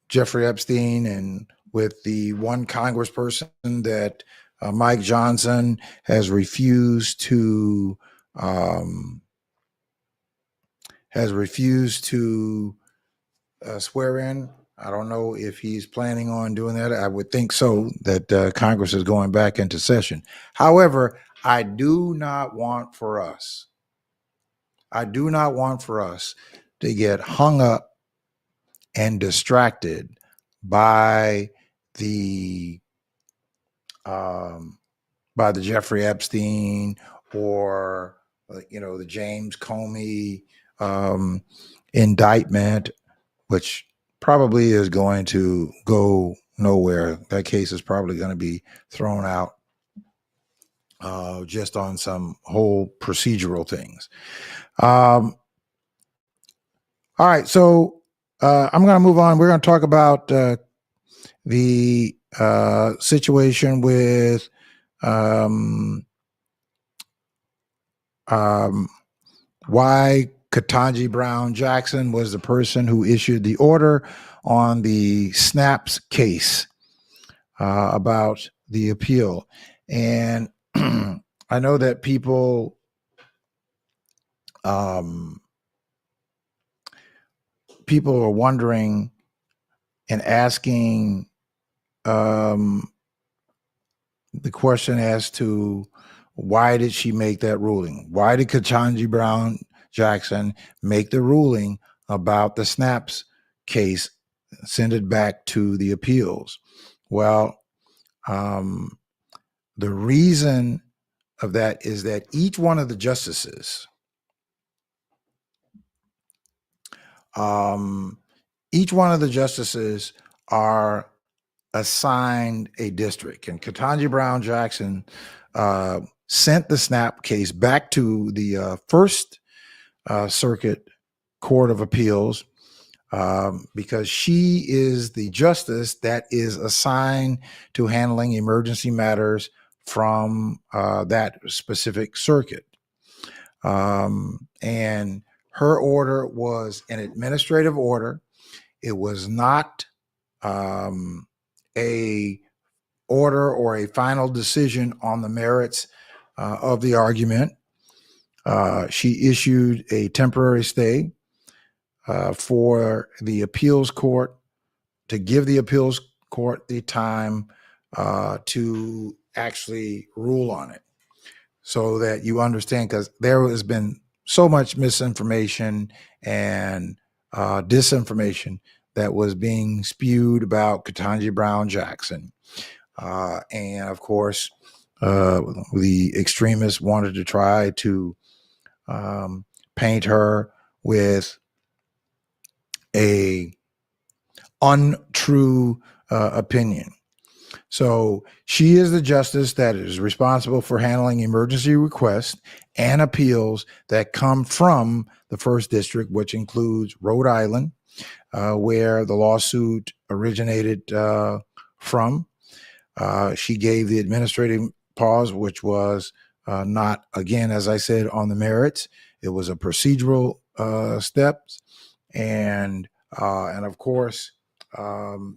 Jeffrey Epstein and with the one congressperson that Mike Johnson has refused to swear in. I don't know if he's planning on doing that. I would think so, that Congress is going back into session. However, I do not want for us to get hung up and distracted by the Jeffrey Epstein or the James Comey indictment, which probably is going to go nowhere. That case is probably going to be thrown out just on some whole procedural things. All right, so I'm going to move on. We're going to talk about the situation with why Ketanji Brown Jackson was the person who issued the order on the snaps case about the appeal. And I know that people are wondering and asking the question as to why did she make that ruling? Why did Ketanji Brown Jackson make the ruling about the snaps case, send it back to the appeals? Well, the reason of that is that each one of the justices, are assigned a district, and Ketanji Brown Jackson sent the snap case back to the First Circuit Court of Appeals because she is the justice that is assigned to handling emergency matters from that specific circuit. And her order was an administrative order. It was not a order or a final decision on the merits of the argument. She issued a temporary stay for the appeals court to give the appeals court the time to actually rule on it, so that you understand, because there has been so much misinformation and disinformation that was being spewed about Ketanji Brown Jackson. And of course, the extremists wanted to try to paint her with a untrue opinion. So she is the justice that is responsible for handling emergency requests and appeals that come from the first district, which includes Rhode Island, where the lawsuit originated from. She gave the administrative pause, which was not, again, as I said, on the merits. It was a procedural steps, and of course,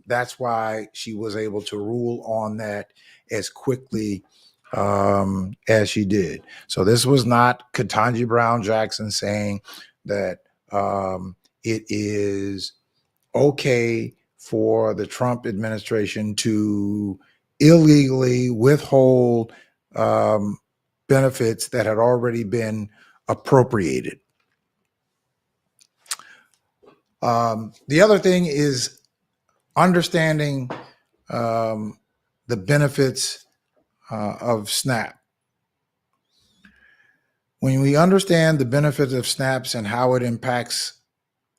that's why she was able to rule on that as quickly as she did. So this was not Ketanji Brown Jackson saying that it is okay for the Trump administration to illegally withhold benefits that had already been appropriated. The other thing is understanding the benefits of SNAP. When we understand the benefits of SNAPs and how it impacts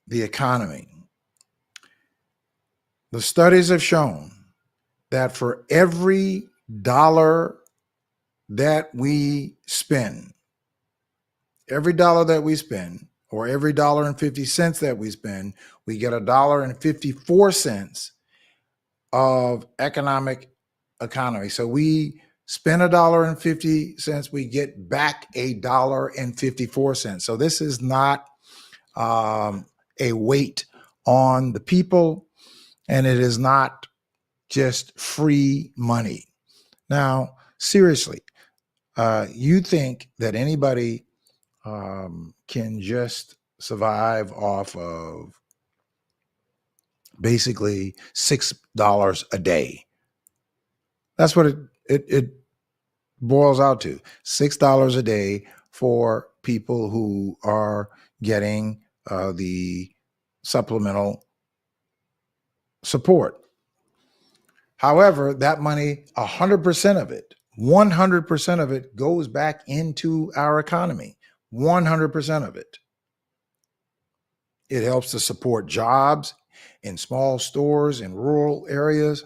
the economy, the studies have shown that for every dollar that we spend, or every $1.50 that we spend, we get $1.54 of economy. So we spend $1.50, we get back $1.54. So this is not a weight on the people, and it is not just free money. Now, seriously, you think that anybody can just survive off of basically $6 a day? That's what it boils out to. $6 a day for people who are getting the supplemental support. However, that money, 100% of it goes back into our economy. 100% of it. It helps to support jobs in small stores in rural areas.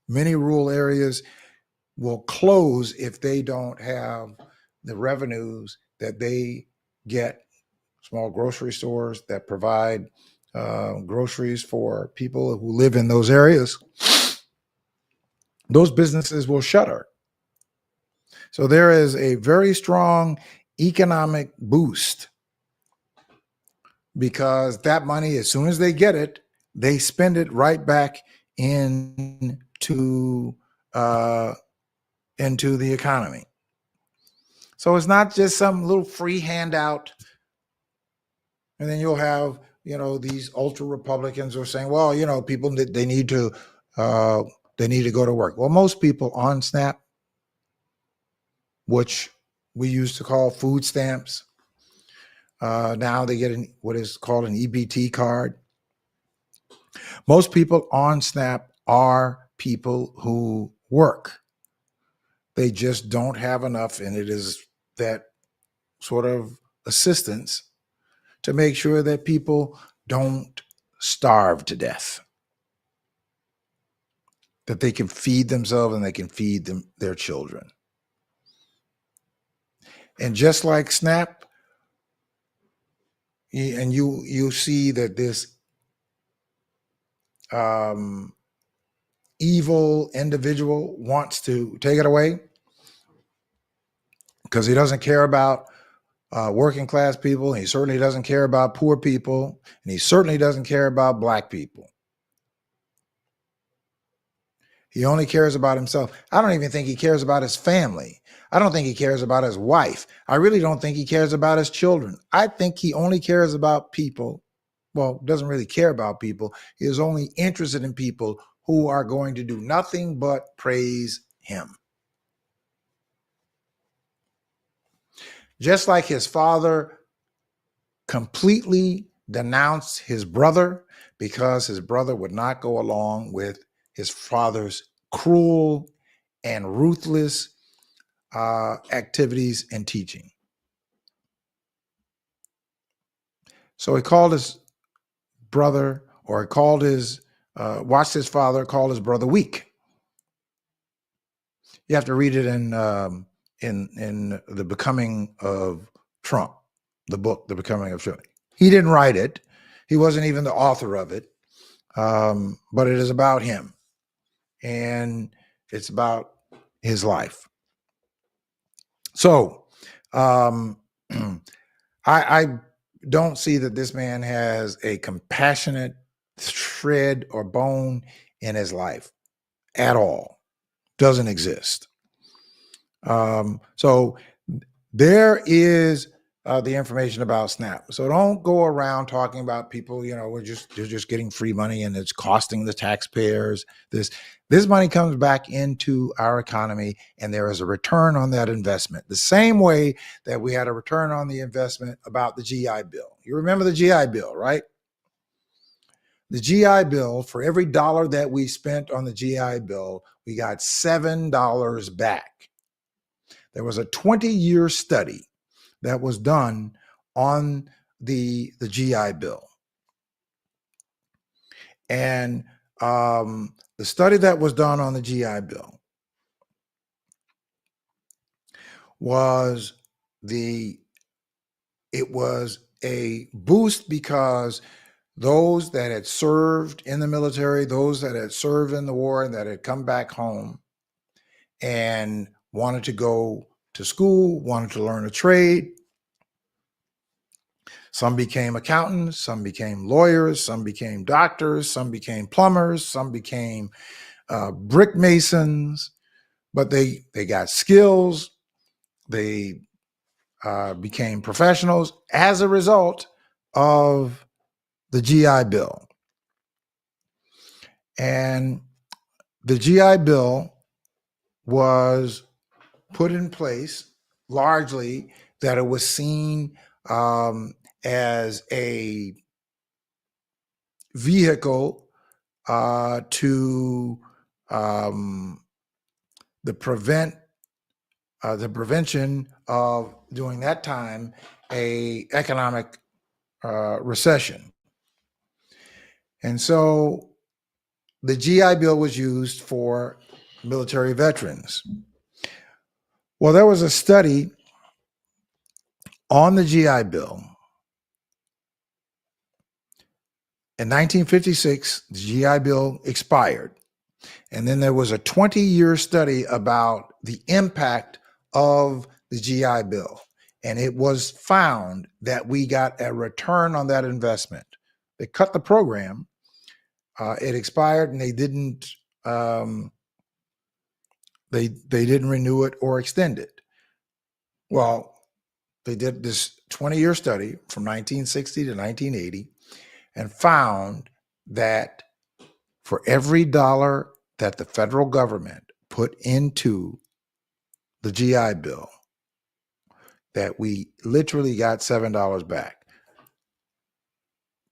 Many rural areas will close if they don't have the revenues that they get. Small grocery stores that provide groceries for people who live in those areas, those businesses will shutter. So there is a very strong economic boost because that money, as soon as they get it, they spend it right back into the economy. So it's not just some little free handout. And then you'll have, these ultra Republicans who are saying, well, people, they need to go to work. Well, most people on SNAP, which we used to call food stamps, now they get what is called an EBT card. Most people on SNAP are people who work. They just don't have enough, and it is that sort of assistance to make sure that people don't starve to death, that they can feed themselves and they can feed their children. And just like SNAP, and you see that this evil individual wants to take it away because he doesn't care about working class people. He certainly doesn't care about poor people, and he certainly doesn't care about Black people. He only cares about himself. I don't even think he cares about his family. I don't think he cares about his wife. I really don't think he cares about his children. I think he only cares about people. Well, doesn't really care about people. He is only interested in people who are going to do nothing but praise him. Just like his father completely denounced his brother because his brother would not go along with his father's cruel and ruthless activities and teaching. So he called his brother, or he called watched his father call his brother weak. You have to read it in The Becoming of Trump, the book, The Becoming of Trump. He didn't write it. He wasn't even the author of it. But it is about him, and it's about his life. So I don't see that this man has a compassionate shred or bone in his life at all. Doesn't exist. So there is the information about SNAP. So don't go around talking about people, they're just getting free money and it's costing the taxpayers. This money comes back into our economy and there is a return on that investment. The same way that we had a return on the investment about the GI Bill. You remember the GI Bill, right? The GI Bill, for every dollar that we spent on the GI Bill, we got $7 back. There was a 20-year study that was done on the GI Bill. And the study that was done on the GI Bill was a boost because those that had served in the military, those that had served in the war and that had come back home and wanted to go to school, wanted to learn a trade. Some became accountants, some became lawyers, some became doctors, some became plumbers, some became brick masons, but they got skills. They became professionals as a result of the GI Bill. And the GI Bill was put in place largely that it was seen as a vehicle to the prevention of, during that time, a economic recession. And so the GI Bill was used for military veterans. Well, there was a study on the GI Bill. In 1956, the GI Bill expired. And then there was a 20-year study about the impact of the GI Bill. And it was found that we got a return on that investment. They cut the program. It expired and they didn't renew it or extend it. Well, they did this 20-year study from 1960 to 1980 and found that for every dollar that the federal government put into the GI Bill, that we literally got $7 back.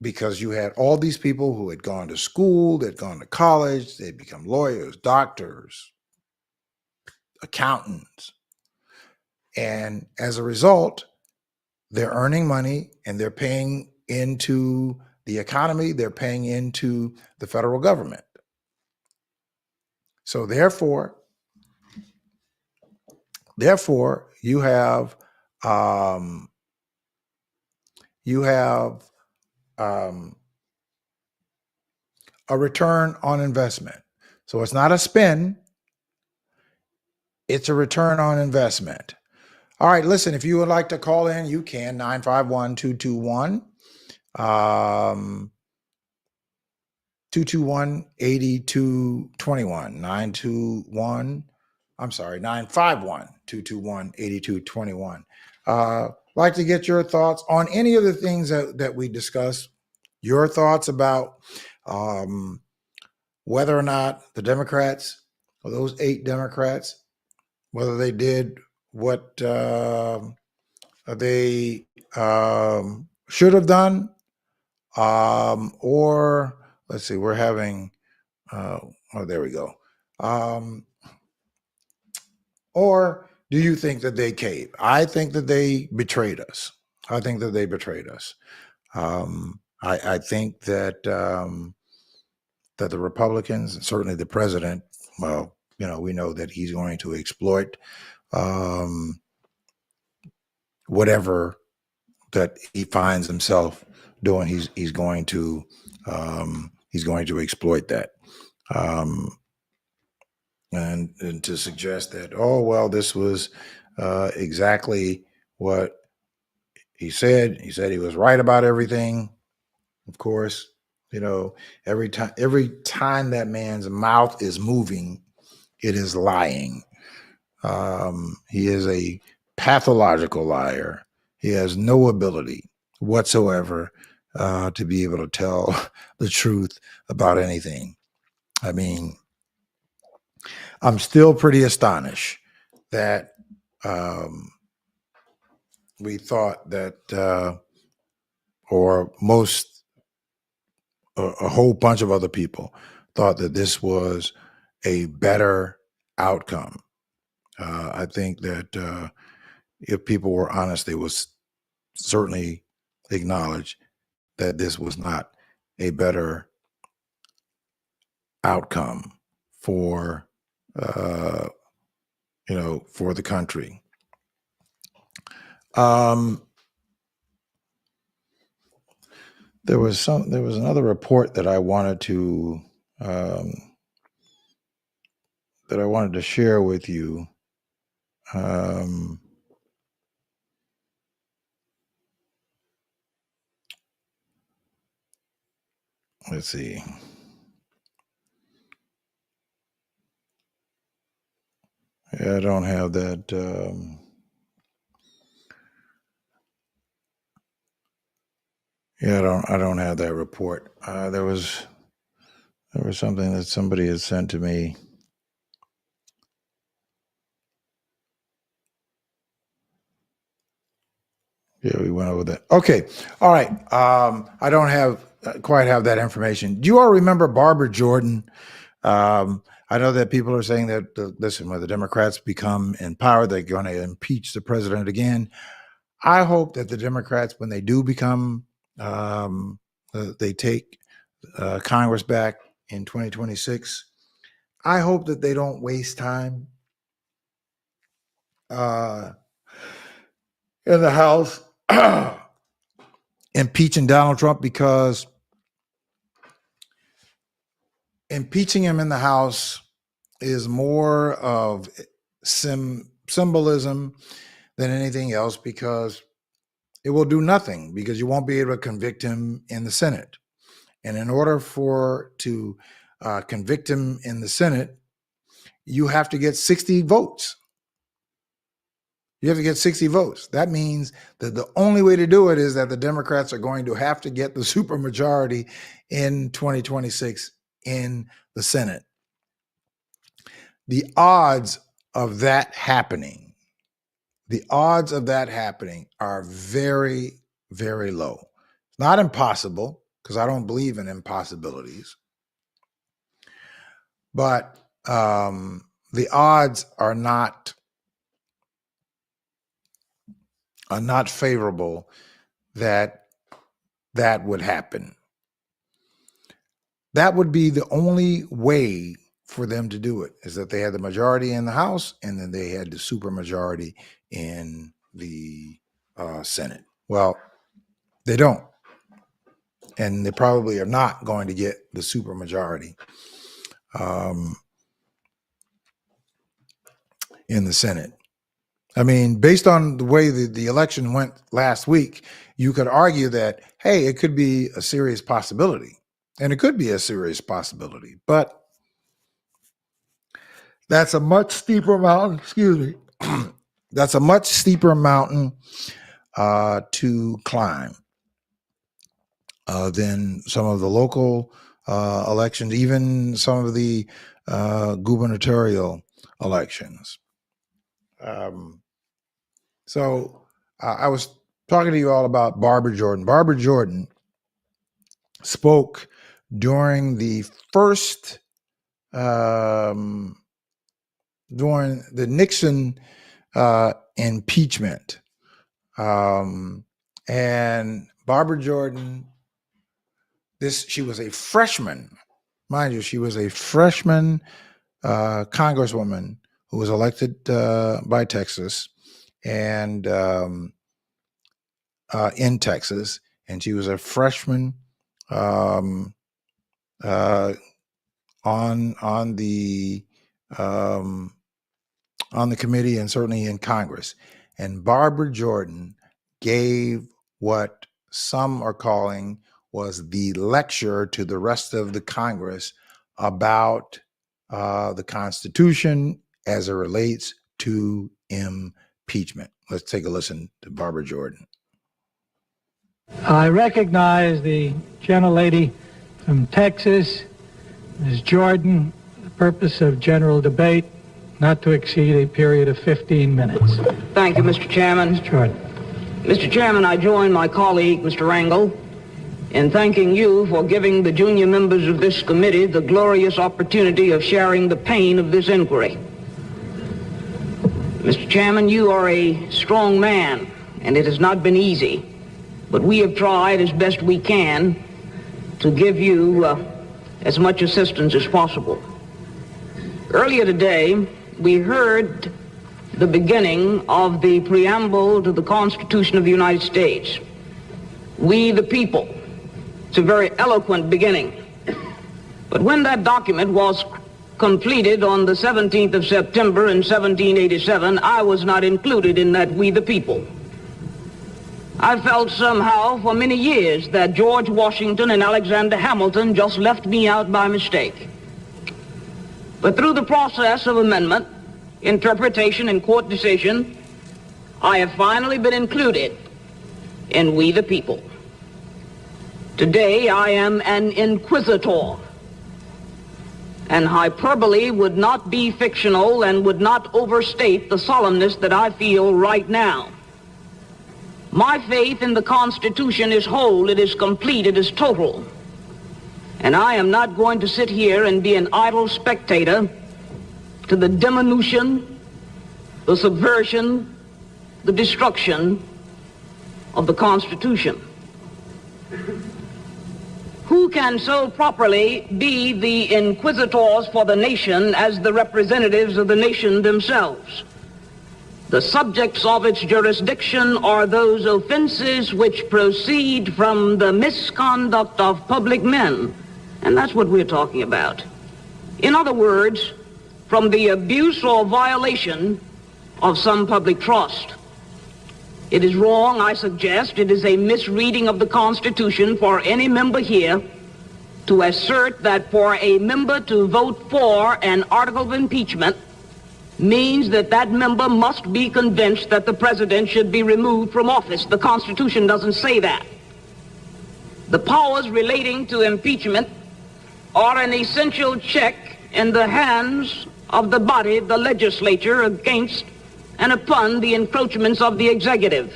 Because you had all these people who had gone to school, they'd gone to college, they'd become lawyers, doctors, accountants. And as a result, they're earning money and they're paying into the economy, they're paying into the federal government. So therefore, you have a return on investment. So it's not a spend, it's a return on investment. All right, listen, if you would like to call in, you can, 951-221. 221-8221, 951-221-8221. Like to get your thoughts on any of the things that we discussed, your thoughts about whether or not the Democrats, or those 8 Democrats, whether they did what they should have done, or let's see, we're having, there we go. Or do you think that they caved? I think that they betrayed us. I think that the Republicans, and certainly the president, well, we know that he's going to exploit whatever that he finds himself doing. He's going to exploit that. And to suggest that, oh well, this was exactly what he said. He said he was right about everything. Of course, every time that man's mouth is moving, it is lying. He is a pathological liar. He has no ability whatsoever to be able to tell the truth about anything. I mean, I'm still pretty astonished that we thought that, or a whole bunch of other people thought that this was a better outcome. I think that if people were honest, they would certainly acknowledge that this was not a better outcome for for the country. There was another report that I wanted to share with you. Let's see. Yeah, I don't have that. I don't have that report. There was something that somebody had sent to me. Yeah, we went over that. Okay, all right. I don't have quite have that information. Do you all remember Barbara Jordan? I know that people are saying that listen, when the Democrats become in power, they're going to impeach the president again. I hope that the Democrats, when they do become, they take Congress back in 2026. I hope that they don't waste time in the House impeaching Donald Trump, because impeaching him in the House is more of symbolism than anything else, because it will do nothing, because you won't be able to convict him in the Senate. And in order to convict him in the Senate, you have to get 60 votes. You have to get 60 votes. That means that the only way to do it is that the Democrats are going to have to get the supermajority in 2026 in the Senate. The odds of that happening are very, very low. It's not impossible, because I don't believe in impossibilities. But the odds are not favorable that would happen. That would be the only way for them to do it, is that they had the majority in the House and then they had the supermajority in the Senate. Well, they don't. And they probably are not going to get the supermajority in the Senate. I mean, based on the way the election went last week, you could argue that, hey, it could be a serious possibility. And it could be a serious possibility. But that's a much steeper mountain. Excuse me. That's a much steeper mountain to climb than some of the local elections, even some of the gubernatorial elections. So I was talking to you all about Barbara Jordan. Barbara Jordan spoke during the during the Nixon impeachment. And Barbara Jordan, she was a freshman. Mind you, she was a freshman congresswoman who was elected by Texas and in Texas, and she was a freshman on the committee and certainly in Congress. And Barbara Jordan gave what some are calling was the lecture to the rest of the Congress about the Constitution as it relates to impeachment. Let's take a listen to Barbara Jordan. I recognize the gentlelady from Texas, Ms. Jordan, for the purpose of general debate, not to exceed a period of 15 minutes. Thank you, Mr. Chairman. Ms. Jordan. Mr. Chairman, I join my colleague, Mr. Rangel, in thanking you for giving the junior members of this committee the glorious opportunity of sharing the pain of this inquiry. Mr. Chairman, you are a strong man, and it has not been easy, but we have tried as best we can to give you as much assistance as possible. Earlier today, we heard the beginning of the preamble to the Constitution of the United States. We the people. It's a very eloquent beginning. But when that document was completed on the 17th of September in 1787, I was not included in that we the people. I felt somehow for many years that George Washington and Alexander Hamilton just left me out by mistake. But through the process of amendment, interpretation, and court decision, I have finally been included in we the people. Today I am an inquisitor, and hyperbole would not be fictional and would not overstate the solemnness that I feel right now. My faith in the Constitution is whole, it is complete, it is total. And I am not going to sit here and be an idle spectator to the diminution, the subversion, the destruction of the Constitution. Who can so properly be the inquisitors for the nation as the representatives of the nation themselves? The subjects of its jurisdiction are those offenses which proceed from the misconduct of public men. And that's what we're talking about. In other words, from the abuse or violation of some public trust. It is wrong, I suggest, it is a misreading of the Constitution for any member here to assert that for a member to vote for an article of impeachment means that that member must be convinced that the president should be removed from office. The Constitution doesn't say that. The powers relating to impeachment are an essential check in the hands of the body, the legislature, against and upon the encroachments of the executive.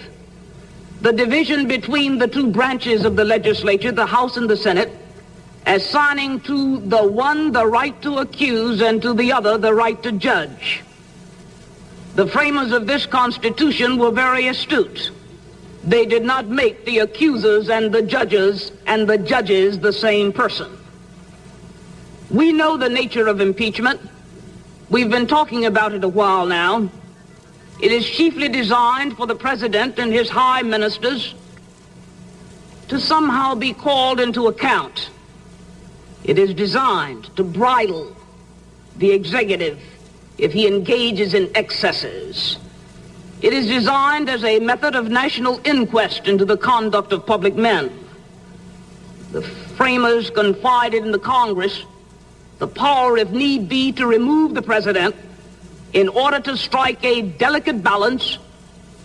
The division between the two branches of the legislature, the House and the Senate, assigning to the one the right to accuse and to the other the right to judge. The framers of this Constitution were very astute. They did not make the accusers and the judges the same person. We know the nature of impeachment. We've been talking about it a while now. It is chiefly designed for the president and his high ministers to somehow be called into account. It is designed to bridle the executive if he engages in excesses. It is designed as a method of national inquest into the conduct of public men. The framers confided in the Congress the power, if need be, to remove the president in order to strike a delicate balance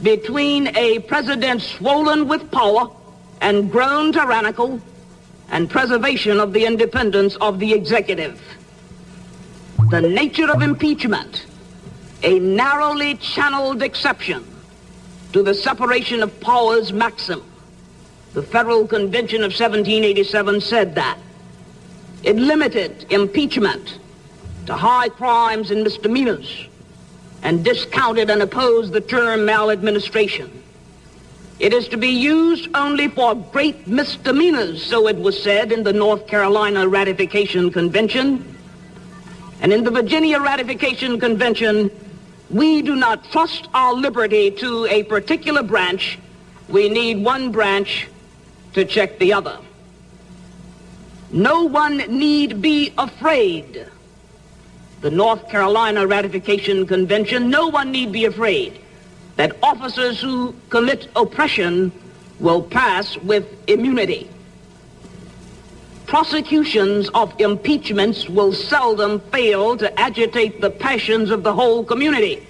between a president swollen with power and grown tyrannical and preservation of the independence of the executive. The nature of impeachment, a narrowly channeled exception to the separation of powers maxim. The Federal Convention of 1787 said that. It limited impeachment to high crimes and misdemeanors and discounted and opposed the term maladministration. It is to be used only for great misdemeanors, so it was said in the North Carolina Ratification Convention. And in the Virginia Ratification Convention, we do not trust our liberty to a particular branch. We need one branch to check the other. No one need be afraid. The North Carolina Ratification Convention, no one need be afraid that officers who commit oppression will pass with immunity. Prosecutions of impeachments will seldom fail to agitate the passions of the whole community,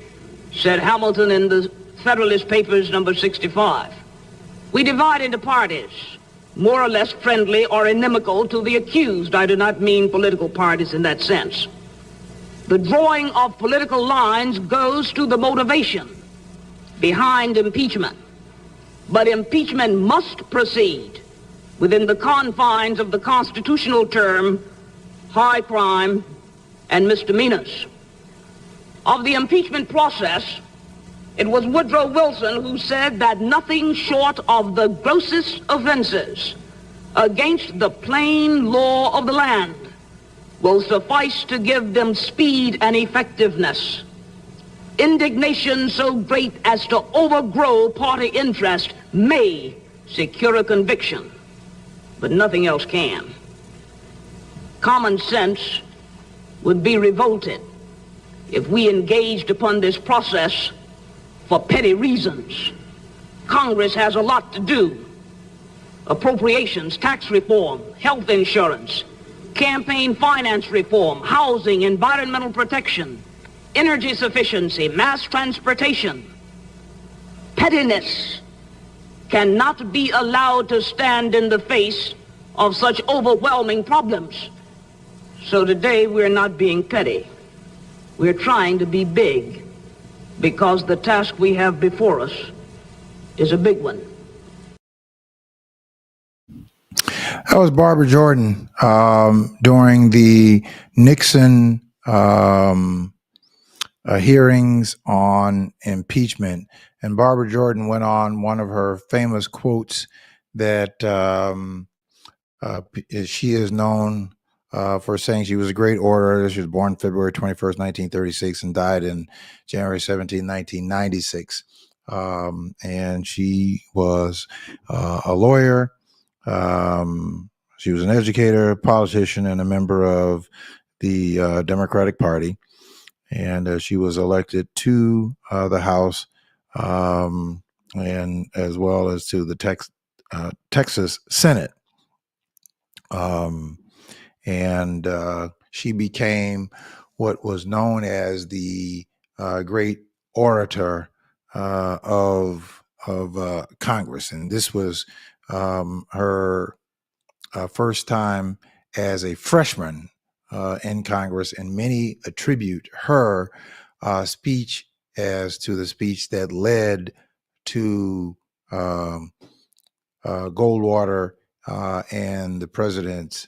said Hamilton in the Federalist Papers number 65. We divide into parties, more or less friendly or inimical to the accused. I do not mean political parties in that sense. The drawing of political lines goes to the motivation behind impeachment. But impeachment must proceed within the confines of the constitutional term high crime and misdemeanors. Of the impeachment process, it was Woodrow Wilson who said that nothing short of the grossest offenses against the plain law of the land will suffice to give them speed and effectiveness. Indignation so great as to overgrow party interest may secure a conviction, but nothing else can. Common sense would be revolted if we engaged upon this process for petty reasons. Congress has a lot to do. Appropriations, tax reform, health insurance, campaign finance reform, housing, environmental protection, energy sufficiency, mass transportation. Pettiness cannot be allowed to stand in the face of such overwhelming problems. So today we're not being petty. We're trying to be big because the task we have before us is a big one. That was Barbara Jordan during the Nixon hearings on impeachment. And Barbara Jordan went on one of her famous quotes that she is known for saying. She was a great orator. She was born February 21st, 1936, and died in January 17, 1996. And she was a lawyer. She was an educator, politician, and a member of the Democratic Party. And she was elected to the House and as well as to the Texas Senate. And she became what was known as the great orator of Congress. And this was her first time as a freshman in Congress, and many attribute her speech as to the speech that led to Goldwater and the president's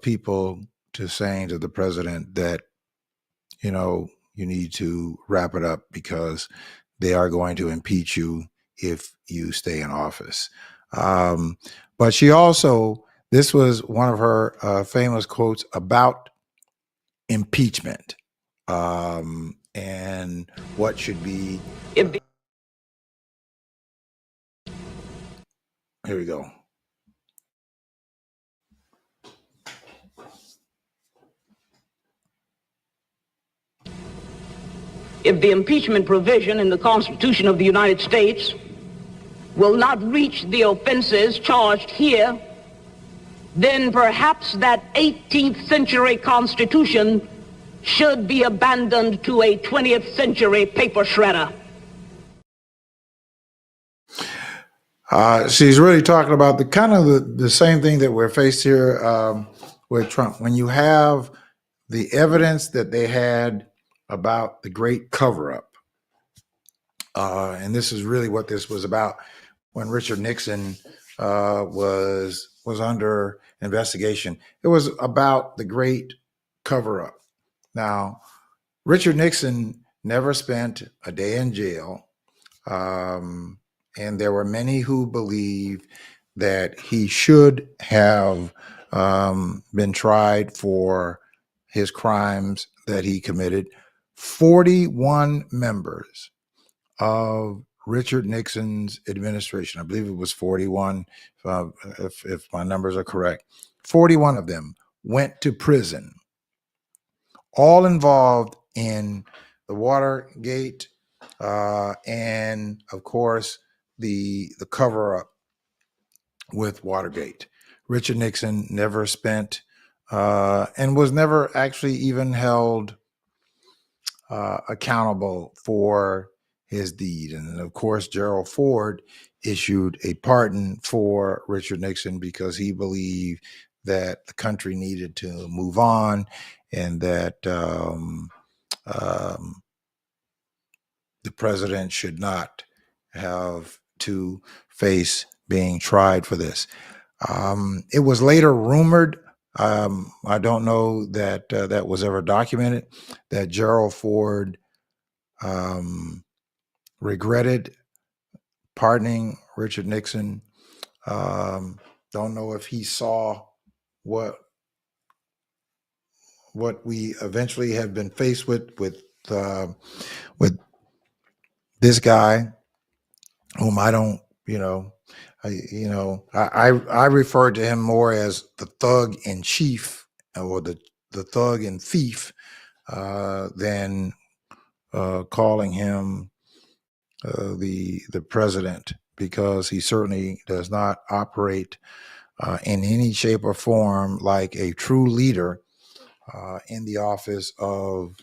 people to saying to the president that, you know, you need to wrap it up because they are going to impeach you if you stay in office. But she also, this was one of her famous quotes about impeachment and what should be. Here we go. If the impeachment provision in the Constitution of the United States will not reach the offenses charged here, then perhaps that 18th century Constitution should be abandoned to a 20th century paper shredder. She's really talking about the kind of the same thing that we're faced here with Trump. When you have the evidence that they had about the great cover-up, and this is really what this was about when Richard Nixon was under investigation. It was about the great cover-up. Now, Richard Nixon never spent a day in jail, and there were many who believe that he should have been tried for his crimes that he committed. 41 members of Richard Nixon's administration, I believe it was 41, if my numbers are correct, 41 of them went to prison, all involved in the Watergate and, of course, the cover-up with Watergate. Richard Nixon never spent and was never actually even held accountable for his deed. And of course, Gerald Ford issued a pardon for Richard Nixon because he believed that the country needed to move on and that the president should not have to face being tried for this. It was later rumored, I don't know that that was ever documented, that Gerald Ford regretted pardoning Richard Nixon. Don't know if he saw what we eventually have been faced with this guy, whom I don't, I refer to him more as the thug in chief or the thug and thief than calling him the president, because he certainly does not operate in any shape or form like a true leader in the office of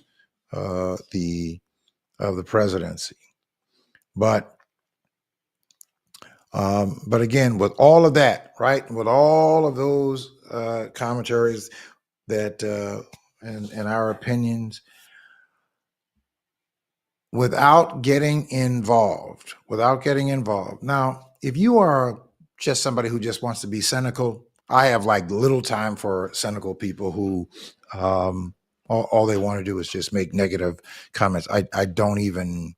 the presidency. But again, with all of that, right, with all of those commentaries that and our opinions, without getting involved. Now, if you are just somebody who just wants to be cynical, I have like little time for cynical people who all they want to do is just make negative comments. I don't even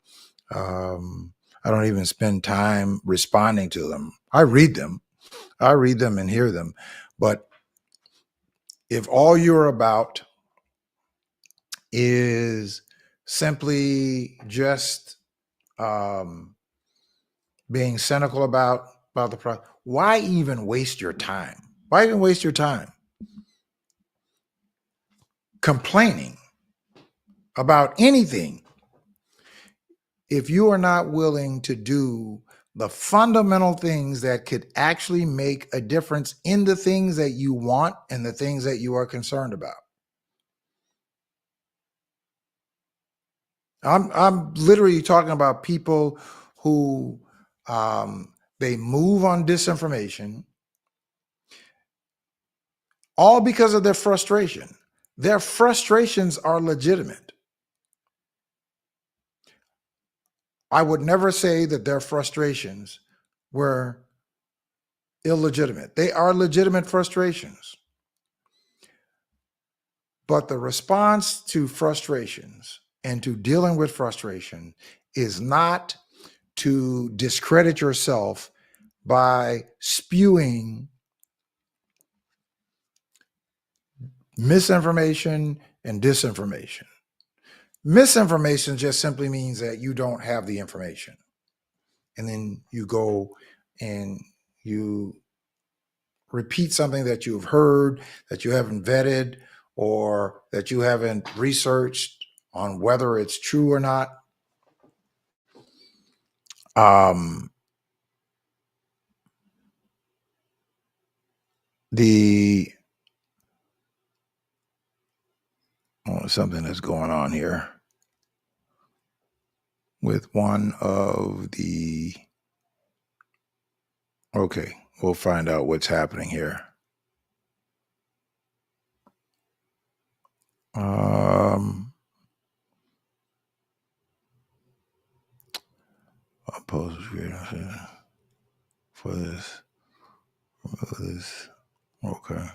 spend time responding to them. I read them and hear them. But if all you're about is simply just being cynical about the process, why even waste your time? Why even waste your time complaining about anything if you are not willing to do the fundamental things that could actually make a difference in the things that you want and the things that you are concerned about? I'm literally talking about people who they move on disinformation, all because of their frustration. Their frustrations are legitimate. I would never say that their frustrations were illegitimate. They are legitimate frustrations. But the response to frustrations and to dealing with frustration is not to discredit yourself by spewing misinformation and disinformation. Misinformation just simply means that you don't have the information. And then you go and you repeat something that you've heard, that you haven't vetted, or that you haven't researched on whether it's true or not. Something that's going on here with one of the, okay, we'll find out what's happening here. Post for this, okay.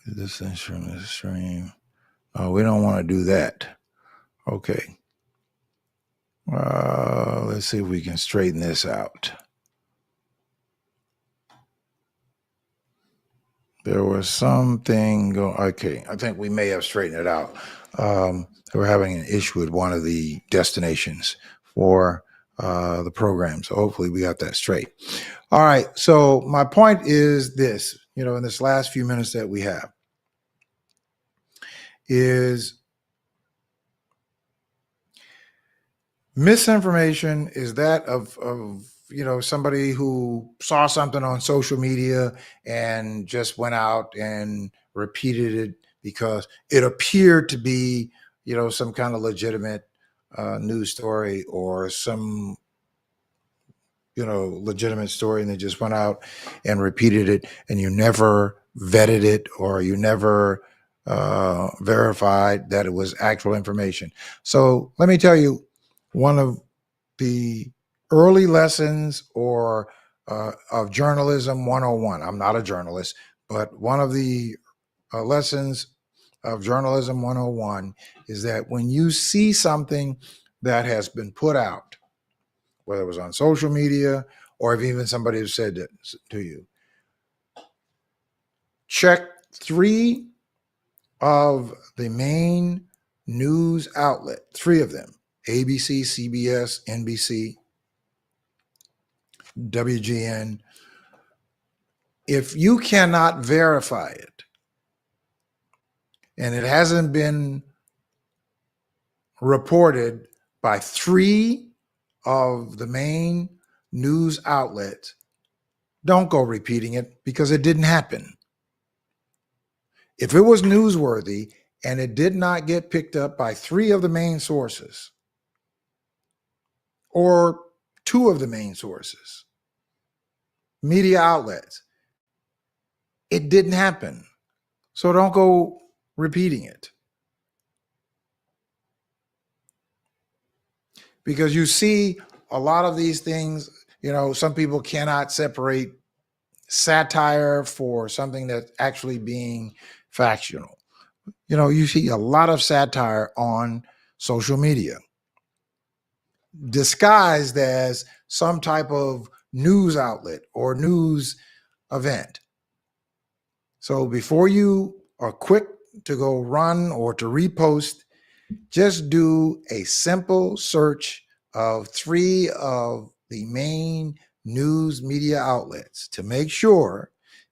This instrument stream. Oh, we don't want to do that. Okay. Let's see if we can straighten this out. There was something going. Okay, I think we may have straightened it out. They were having an issue with one of the destinations for the program, so hopefully we got that straight. All right. So my point is this: in this last few minutes that we have, is misinformation is that of somebody who saw something on social media and just went out and repeated it because it appeared to be some kind of legitimate news story or some legitimate story, and they just went out and repeated it, and you never vetted it or you never verified that it was actual information. So let me tell you, one of the early lessons of journalism 101. I'm not a journalist, but one of the lessons of journalism 101 is that when you see something that has been put out, whether it was on social media or if even somebody has said it to you, check 3 of the main news outlet, 3 of them: ABC, CBS, NBC, WGN. If you cannot verify it and it hasn't been reported by 3 of the main news outlets, don't go repeating it because it didn't happen. If it was newsworthy and it did not get picked up by 3 of the main sources or 2 of the main sources, media outlets, it didn't happen. So don't go repeating it. Because you see a lot of these things, some people cannot separate satire for something that's actually being factual. You see a lot of satire on social media disguised as some type of news outlet or news event. So before you are quick to go run or to repost, just do a simple search of 3 of the main news media outlets to make sure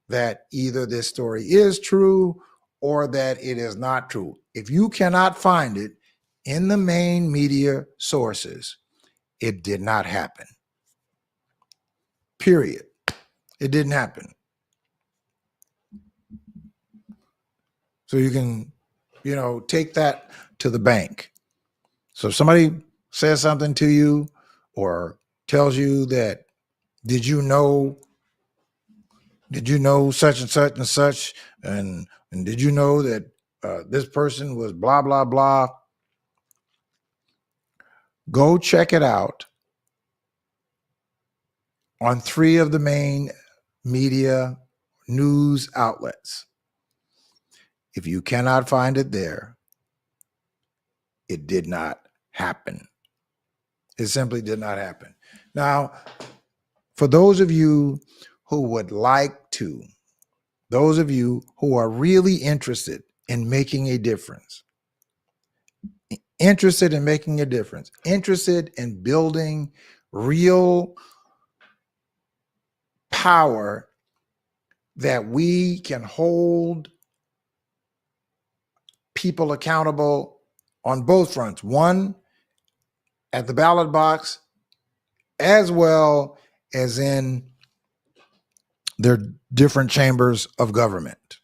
that either this story is true or that it is not true. If you cannot find it in the main media sources, it did not happen. Period. It didn't happen. So you can, take that to the bank. So if somebody says something to you or tells you that, did you know such and such and such, and did you know that this person was blah, blah, blah, go check it out on 3 of the main media news outlets. If you cannot find it there, it did not happen. It simply did not happen. Now, for those of you who would like to, those of you who are really interested in making a difference, interested in building real power that we can hold people accountable on both fronts. One, at the ballot box, as well as in their different chambers of government.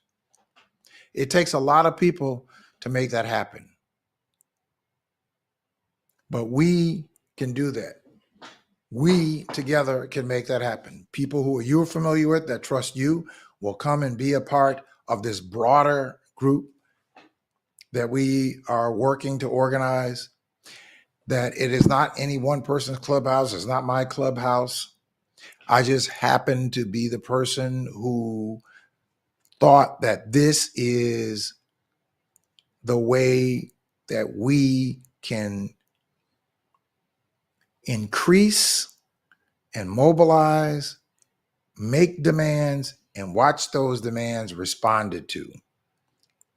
It takes a lot of people to make that happen. But we can do that. We together can make that happen. People who you're familiar with that trust you will come and be a part of this broader group that we are working to organize. That it is not any one person's clubhouse. It's not my clubhouse. I just happen to be the person who thought that this is the way that we can increase and mobilize, make demands, and watch those demands responded to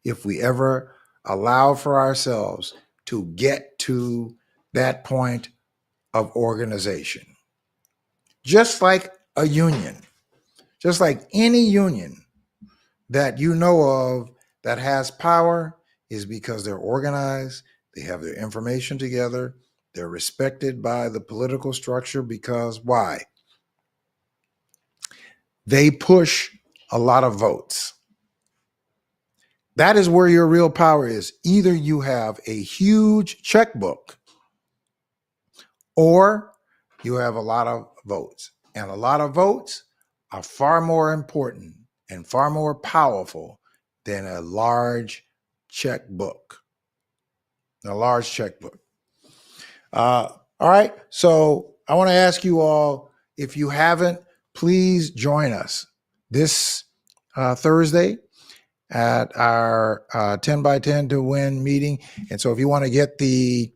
if we ever allow for ourselves to get to that point of organization. Just like a union, just like any union that you know of that has power is because they're organized, they have their information together, they're respected by the political structure because why? They push a lot of votes. That is where your real power is. Either you have a huge checkbook or you have a lot of votes. And a lot of votes are far more important and far more powerful than a large checkbook. A large checkbook. All right. So I want to ask you all, if you haven't, please join us this Thursday at our 10 by 10 to win meeting. And so if you want to get the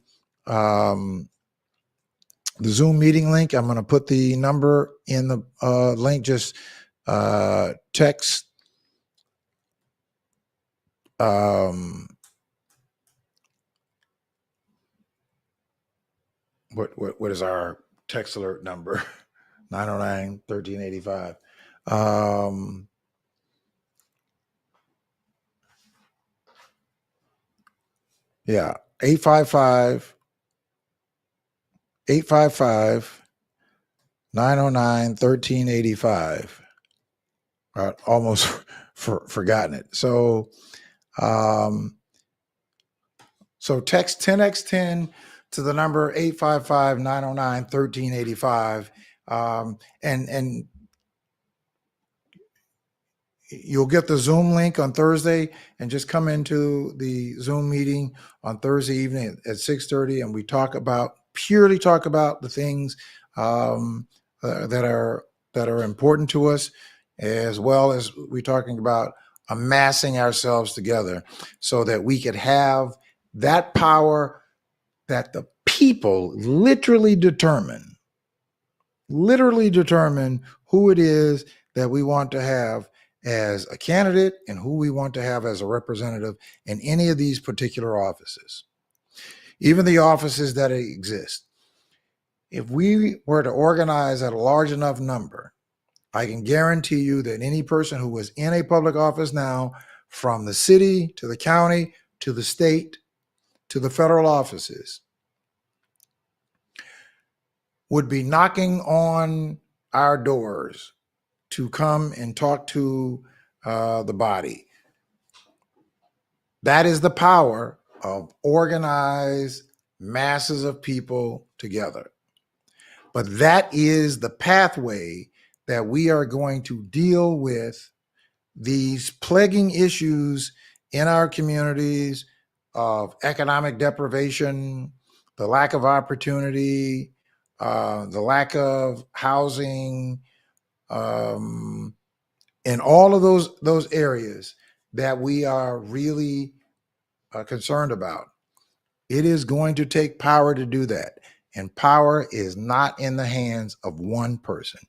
Zoom meeting link, I'm going to put the number in the link. Just text what is our text alert number? 909-1385. Yeah, 855-909-1385. Almost forgotten it. So text 10x10 to the number 855-909-1385. And you'll get the Zoom link on Thursday, and just come into the Zoom meeting on Thursday evening at 6:30, and we purely talk about the things that are important to us, as well as we're talking about amassing ourselves together so that we could have that power that the people literally determine who it is that we want to have as a candidate and who we want to have as a representative in any of these particular offices, even the offices that exist. If we were to organize at a large enough number, I can guarantee you that any person who is in a public office now, from the city to the county to the state to the federal offices, would be knocking on our doors to come and talk to the body. That is the power of organized masses of people together. But that is the pathway that we are going to deal with these plaguing issues in our communities of economic deprivation, the lack of opportunity, the lack of housing, and all of those areas that we are really concerned about. It is going to take power to do that. And power is not in the hands of one person.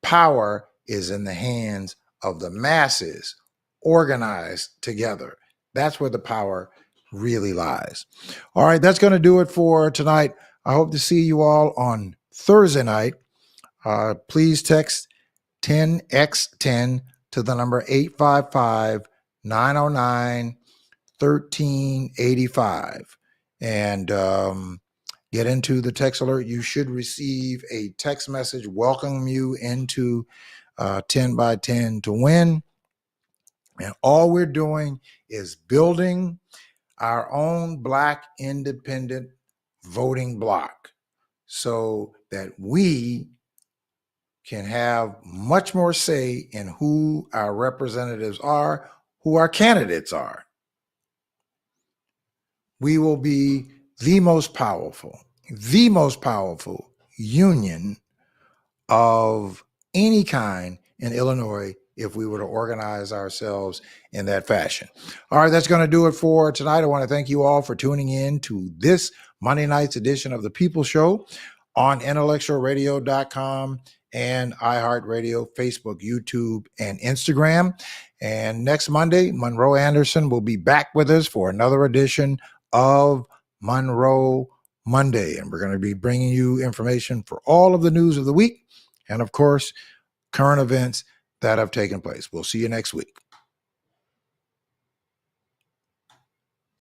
Power is in the hands of the masses organized together. That's where the power really lies. All right, that's going to do it for tonight. I hope to see you all on Thursday night. Please text 10x10 to the number 855-909-1385 and get into the text alert. You should receive a text message welcoming you into 10 by 10 to win. And all we're doing is building our own Black independent voting block so that we can have much more say in who our representatives are, who our candidates are. We will be the most powerful union of any kind in Illinois if we were to organize ourselves in that fashion. All right, that's going to do it for tonight. I want to thank you all for tuning in to this Monday night's edition of The People Show on intellectualradio.com and iHeartRadio, Facebook, YouTube, and Instagram. And next Monday, Monroe Anderson will be back with us for another edition of Monroe Monday. And we're going to be bringing you information for all of the news of the week and, of course, current events that have taken place. We'll see you next week.